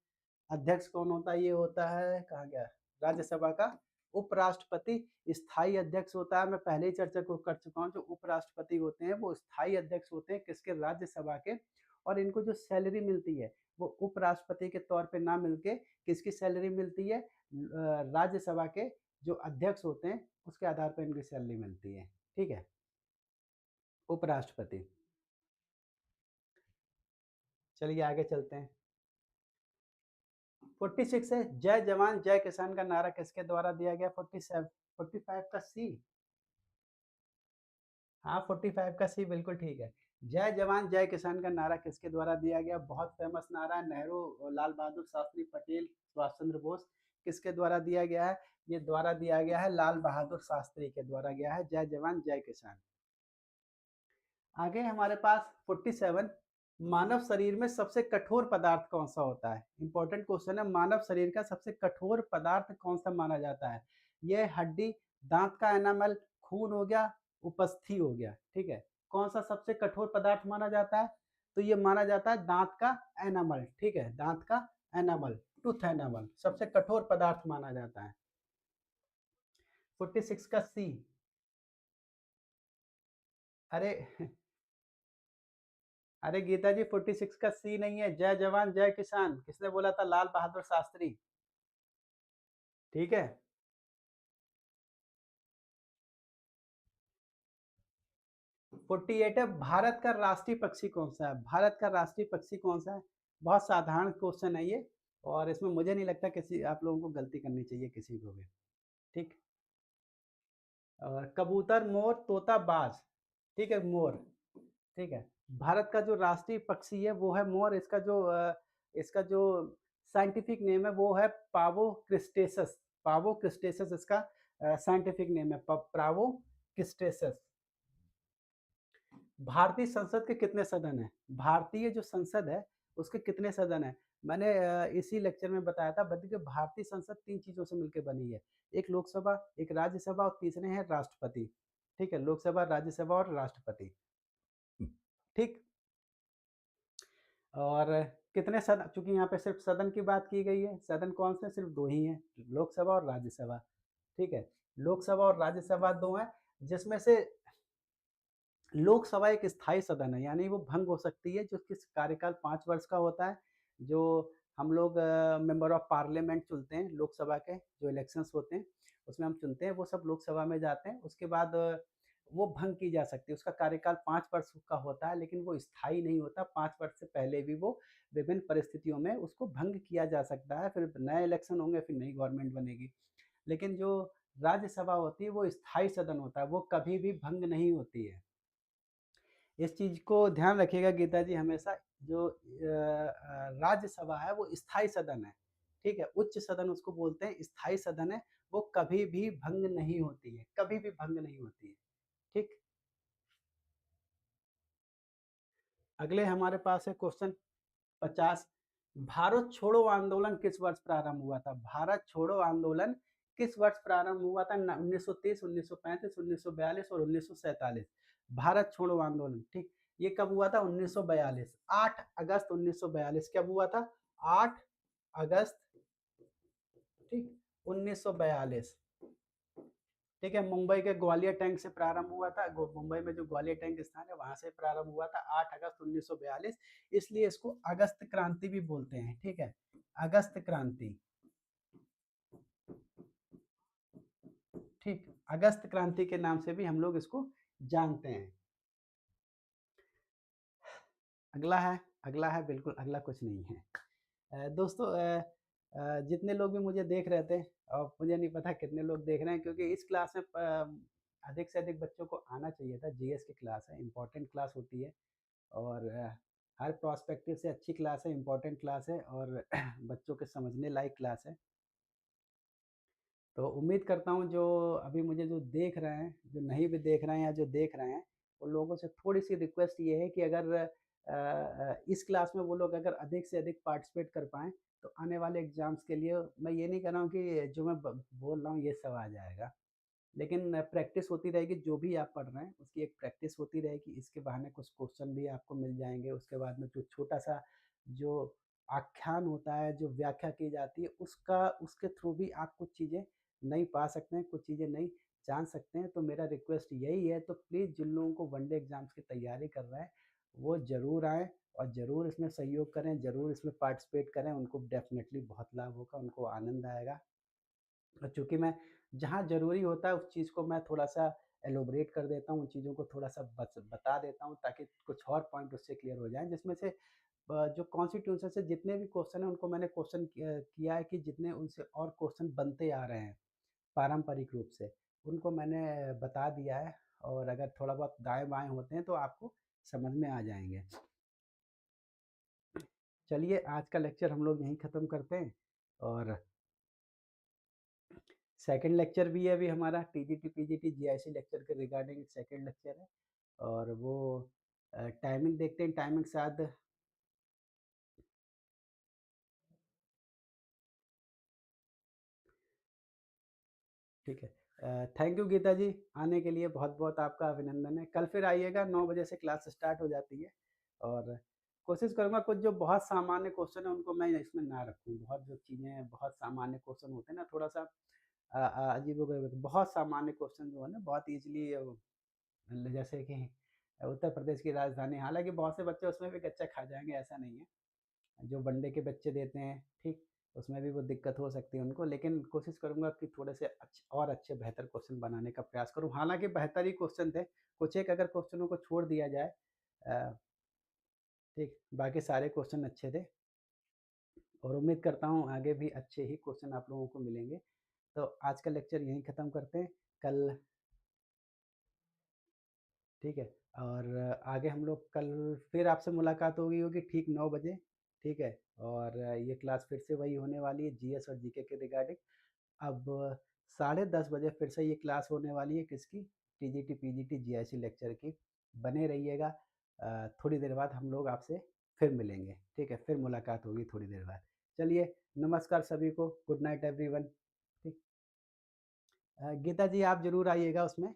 अध्यक्ष कौन होता है? ये होता है, कहाँ गया, राज्यसभा का उपराष्ट्रपति स्थायी अध्यक्ष होता है। मैं पहले ही चर्चा को कर चुका हूँ, जो उपराष्ट्रपति होते हैं वो स्थायी अध्यक्ष होते हैं किसके? राज्यसभा के। और इनको जो सैलरी मिलती है वो उपराष्ट्रपति के तौर पे ना मिलके किसकी सैलरी मिलती है? राज्यसभा के जो अध्यक्ष होते हैं उसके आधार पर इनकी सैलरी मिलती है, ठीक है, उपराष्ट्रपति। चलिए आगे चलते हैं। 46 है, जय जवान जय किसान का नारा किसके द्वारा दिया गया? 47, 45 का सी। हाँ 45 का सी बिल्कुल ठीक है। जय जवान जय किसान का नारा किसके द्वारा दिया गया? बहुत फेमस नारा है, नेहरू, लाल बहादुर शास्त्री, पटेल, सुभाष चंद्र बोस, किसके द्वारा दिया गया है? ये द्वारा दिया गया है लाल बहादुर शास्त्री के द्वारा गया है, जय जवान जय किसान। आगे हमारे पास 47, मानव शरीर में सबसे कठोर पदार्थ कौन सा होता है? इंपॉर्टेंट क्वेश्चन है, मानव शरीर का सबसे कठोर पदार्थ कौन सा माना जाता है? ये हड्डी, दांत का एनामल, खून हो गया, उपस्थि हो गया, ठीक है। कौन सा सबसे कठोर पदार्थ माना जाता है? तो ये माना जाता है दांत का एनामल, ठीक है, दांत का एनामल, टूथ एनामल सबसे कठोर पदार्थ माना जाता है। 46 का सी। अरे अरे गीता जी 46 का सी नहीं है, जय जवान जय किसान। किसने बोला था? लाल बहादुर शास्त्री, ठीक है। 48 है, भारत का राष्ट्रीय पक्षी कौन सा है? भारत का राष्ट्रीय पक्षी कौन सा है? बहुत साधारण क्वेश्चन है ये, और इसमें मुझे नहीं लगता किसी आप लोगों को गलती करनी चाहिए किसी को भी, ठीक। और कबूतर, मोर, तोता, बाज, ठीक है, मोर, ठीक है। भारत का जो राष्ट्रीय पक्षी है वो है मोर। इसका जो साइंटिफिक नेम है वो है पावो क्रिस्टेसस। पावो क्रिस्टेसस इसका साइंटिफिक नेम है, प्रावो क्रिस्टेसस। भारतीय संसद के कितने सदन हैं? भारतीय जो संसद है उसके कितने सदन हैं? मैंने इसी लेक्चर में बताया था, बल्कि कि भारतीय संसद 3 चीज़ों से मिलकर बनी है। एक लोकसभा, एक राज्यसभा और तीसरे हैं राष्ट्रपति, ठीक है, लोकसभा, राज्यसभा और राष्ट्रपति, ठीक। और कितने सदन, चूंकि यहाँ पे सिर्फ सदन की बात की गई है, सदन कौन से? सिर्फ 2 ही हैं, लोकसभा और राज्यसभा, ठीक है। लोकसभा और राज्यसभा 2 हैं, जिसमें से लोकसभा एक स्थायी सदन है, यानी वो भंग हो सकती है, जो किस कार्यकाल 5 वर्ष का होता है। जो हम लोग मेंबर ऑफ पार्लियामेंट चुनते हैं, लोकसभा के जो इलेक्शंस होते हैं उसमें हम चुनते हैं, वो सब लोकसभा में जाते हैं। उसके बाद वो भंग की जा सकती है। उसका कार्यकाल 5 वर्ष का होता है, लेकिन वो स्थायी नहीं होता। 5 वर्ष से पहले भी वो विभिन्न परिस्थितियों में उसको भंग किया जा सकता है। फिर नए इलेक्शन होंगे, फिर नई गवर्नमेंट बनेगी। लेकिन जो राज्यसभा होती है वो स्थायी सदन होता है, वो कभी भी भंग नहीं होती है। इस चीज़ को ध्यान रखिएगा गीता जी हमेशा। जो राज्यसभा है वो स्थायी सदन है, ठीक है? उच्च सदन उसको बोलते हैं, स्थायी सदन है, वो कभी भी भंग नहीं होती है, कभी भी भंग नहीं होती है, ठीक? अगले हमारे पास है क्वेश्चन 50। भारत छोड़ो आंदोलन किस वर्ष प्रारंभ हुआ था? भारत छोड़ो आंदोलन किस वर्ष प्रारंभ हुआ था? 1930, 1935, 1942 और 1947। भारत छोड़ो आंदोलन, ठीक। ये कब हुआ था? 1942, 8 अगस्त 1942। कब हुआ था? 8 अगस्त, ठीक, 1942। ठीक है, मुंबई के ग्वालियर टैंक से प्रारंभ हुआ था। मुंबई में जो ग्वालियर टैंक स्थान है वहां से प्रारंभ हुआ था 8 अगस्त 1942। इसलिए इसको अगस्त क्रांति भी बोलते हैं, ठीक है, अगस्त क्रांति, ठीक, अगस्त क्रांति के नाम से भी हम लोग इसको जानते हैं। अगला है बिल्कुल, अगला कुछ नहीं है। दोस्तों, जितने लोग भी मुझे देख रहे थे, और मुझे नहीं पता कितने लोग देख रहे हैं, क्योंकि इस क्लास में अधिक से अधिक बच्चों को आना चाहिए था। जीएस की क्लास है, इम्पोर्टेंट क्लास होती है, और हर प्रोस्पेक्टिव से अच्छी क्लास है, इम्पोर्टेंट क्लास है, और बच्चों के समझने लायक क्लास है। तो उम्मीद करता हूँ जो अभी मुझे जो देख रहे हैं, जो नहीं भी देख रहे हैं या जो देख रहे हैं, उन लोगों से थोड़ी-सी रिक्वेस्ट ये है कि अगर इस क्लास में वो लोग अगर अधिक से अधिक पार्टिसिपेट कर पाएँ, तो आने वाले एग्ज़ाम्स के लिए, मैं ये नहीं कह रहा हूँ कि जो मैं ब बोल रहा हूँ ये सब आ जाएगा। लेकिन प्रैक्टिस होती रहेगी, जो भी आप पढ़ रहे हैं उसकी एक प्रैक्टिस होती रहेगी। इसके बहाने कुछ क्वेश्चन भी आपको मिल जाएँगे। उसके बाद में जो छोटा-सा जो आख्यान होता है, जो व्याख्या की जाती है, उसका उसके थ्रू भी आप कुछ चीज़ें नई पा सकते हैं, कुछ चीज़ें नई जान सकते हैं। तो मेरा रिक्वेस्ट यही है, तो प्लीज़ जिन लोगों को वनडे एग्ज़ाम्स की तैयारी कर रहे हैं, वो ज़रूर आएँ और ज़रूर इसमें सहयोग करें, ज़रूर इसमें पार्टिसिपेट करें। उनको डेफ़िनेटली बहुत लाभ होगा, उनको आनंद आएगा। और चूँकि मैं जहाँ ज़रूरी होता है उस चीज़ को मैं थोड़ा-सा एलॉबरेट कर देता हूँ, उन चीज़ों को थोड़ा-सा बता देता हूँ, ताकि कुछ और पॉइंट उससे क्लियर हो जाएँ। जिसमें से जो कॉन्स्टिट्यूशन से जितने भी क्वेश्चन हैं उनको मैंने क्वेश्चन किया है कि जितने उनसे और क्वेश्चन बनते आ रहे हैं पारंपरिक रूप से, उनको मैंने बता दिया है, और अगर थोड़ा बहुत दाएँ-बाएँ होते हैं तो आपको समझ में आ जाएँगे। चलिए, आज का लेक्चर हम लोग यहीं ख़त्म करते हैं, और सेकंड लेक्चर भी है अभी हमारा, टीजीटी पीजीटी जीआईसी लेक्चर के रिगार्डिंग सेकंड लेक्चर है, और वो टाइमिंग देखते हैं, टाइमिंग शायद, ठीक है। थैंक यू गीता जी, आने के लिए बहुत-बहुत आपका अभिनंदन है। कल फिर आइएगा, 9 बजे से क्लास स्टार्ट हो जाती है, और कोशिश करूँगा कुछ जो बहुत सामान्य क्वेश्चन है उनको मैं इसमें ना रखूँ। बहुत जो चीज़ें हैं, बहुत सामान्य क्वेश्चन होते हैं ना, थोड़ा-सा अजीबो-गरीब, बहुत सामान्य क्वेश्चन जो है ना, बहुत ईज़िली, जैसे कि उत्तर प्रदेश की राजधानी, हालाँकि बहुत से बच्चे उसमें भी कच्चा खा जाएँगे, ऐसा नहीं है। जो वनडे के बच्चे देते हैं, ठीक, उसमें भी वो दिक्कत हो सकती है उनको, लेकिन कोशिश करूँगा कि थोड़े से और अच्छे बेहतर क्वेश्चन बनाने का प्रयास करूँ। हालाँकि बेहतर ही क्वेश्चन थे, कुछ एक अगर क्वेश्चनों को छोड़ दिया जाए, ठीक, बाकी सारे क्वेश्चन अच्छे थे, और उम्मीद करता हूँ आगे भी अच्छे ही क्वेश्चन आप लोगों को मिलेंगे। तो आज का लेक्चर यहीं ख़त्म करते हैं, कल, ठीक है? और आगे हम लोग कल फिर आपसे मुलाकात होगी ठीक 9 बजे, ठीक है? और ये क्लास फिर से वही होने वाली है, जीएस और जीके के रिगार्डिंग। अब साढ़े 10 बजे फिर से ये क्लास होने वाली है, किसकी? टीजीटी पीजीटी जीआईसी लेक्चर की। बने रहिएगा। थोड़ी देर बाद हम लोग आपसे फिर मिलेंगे, ठीक है? फिर मुलाकात होगी थोड़ी देर बाद। चलिए, नमस्कार सभी को, गुड नाइट एवरीवन, ठीक। गीता जी आप ज़रूर आइएगा उसमें।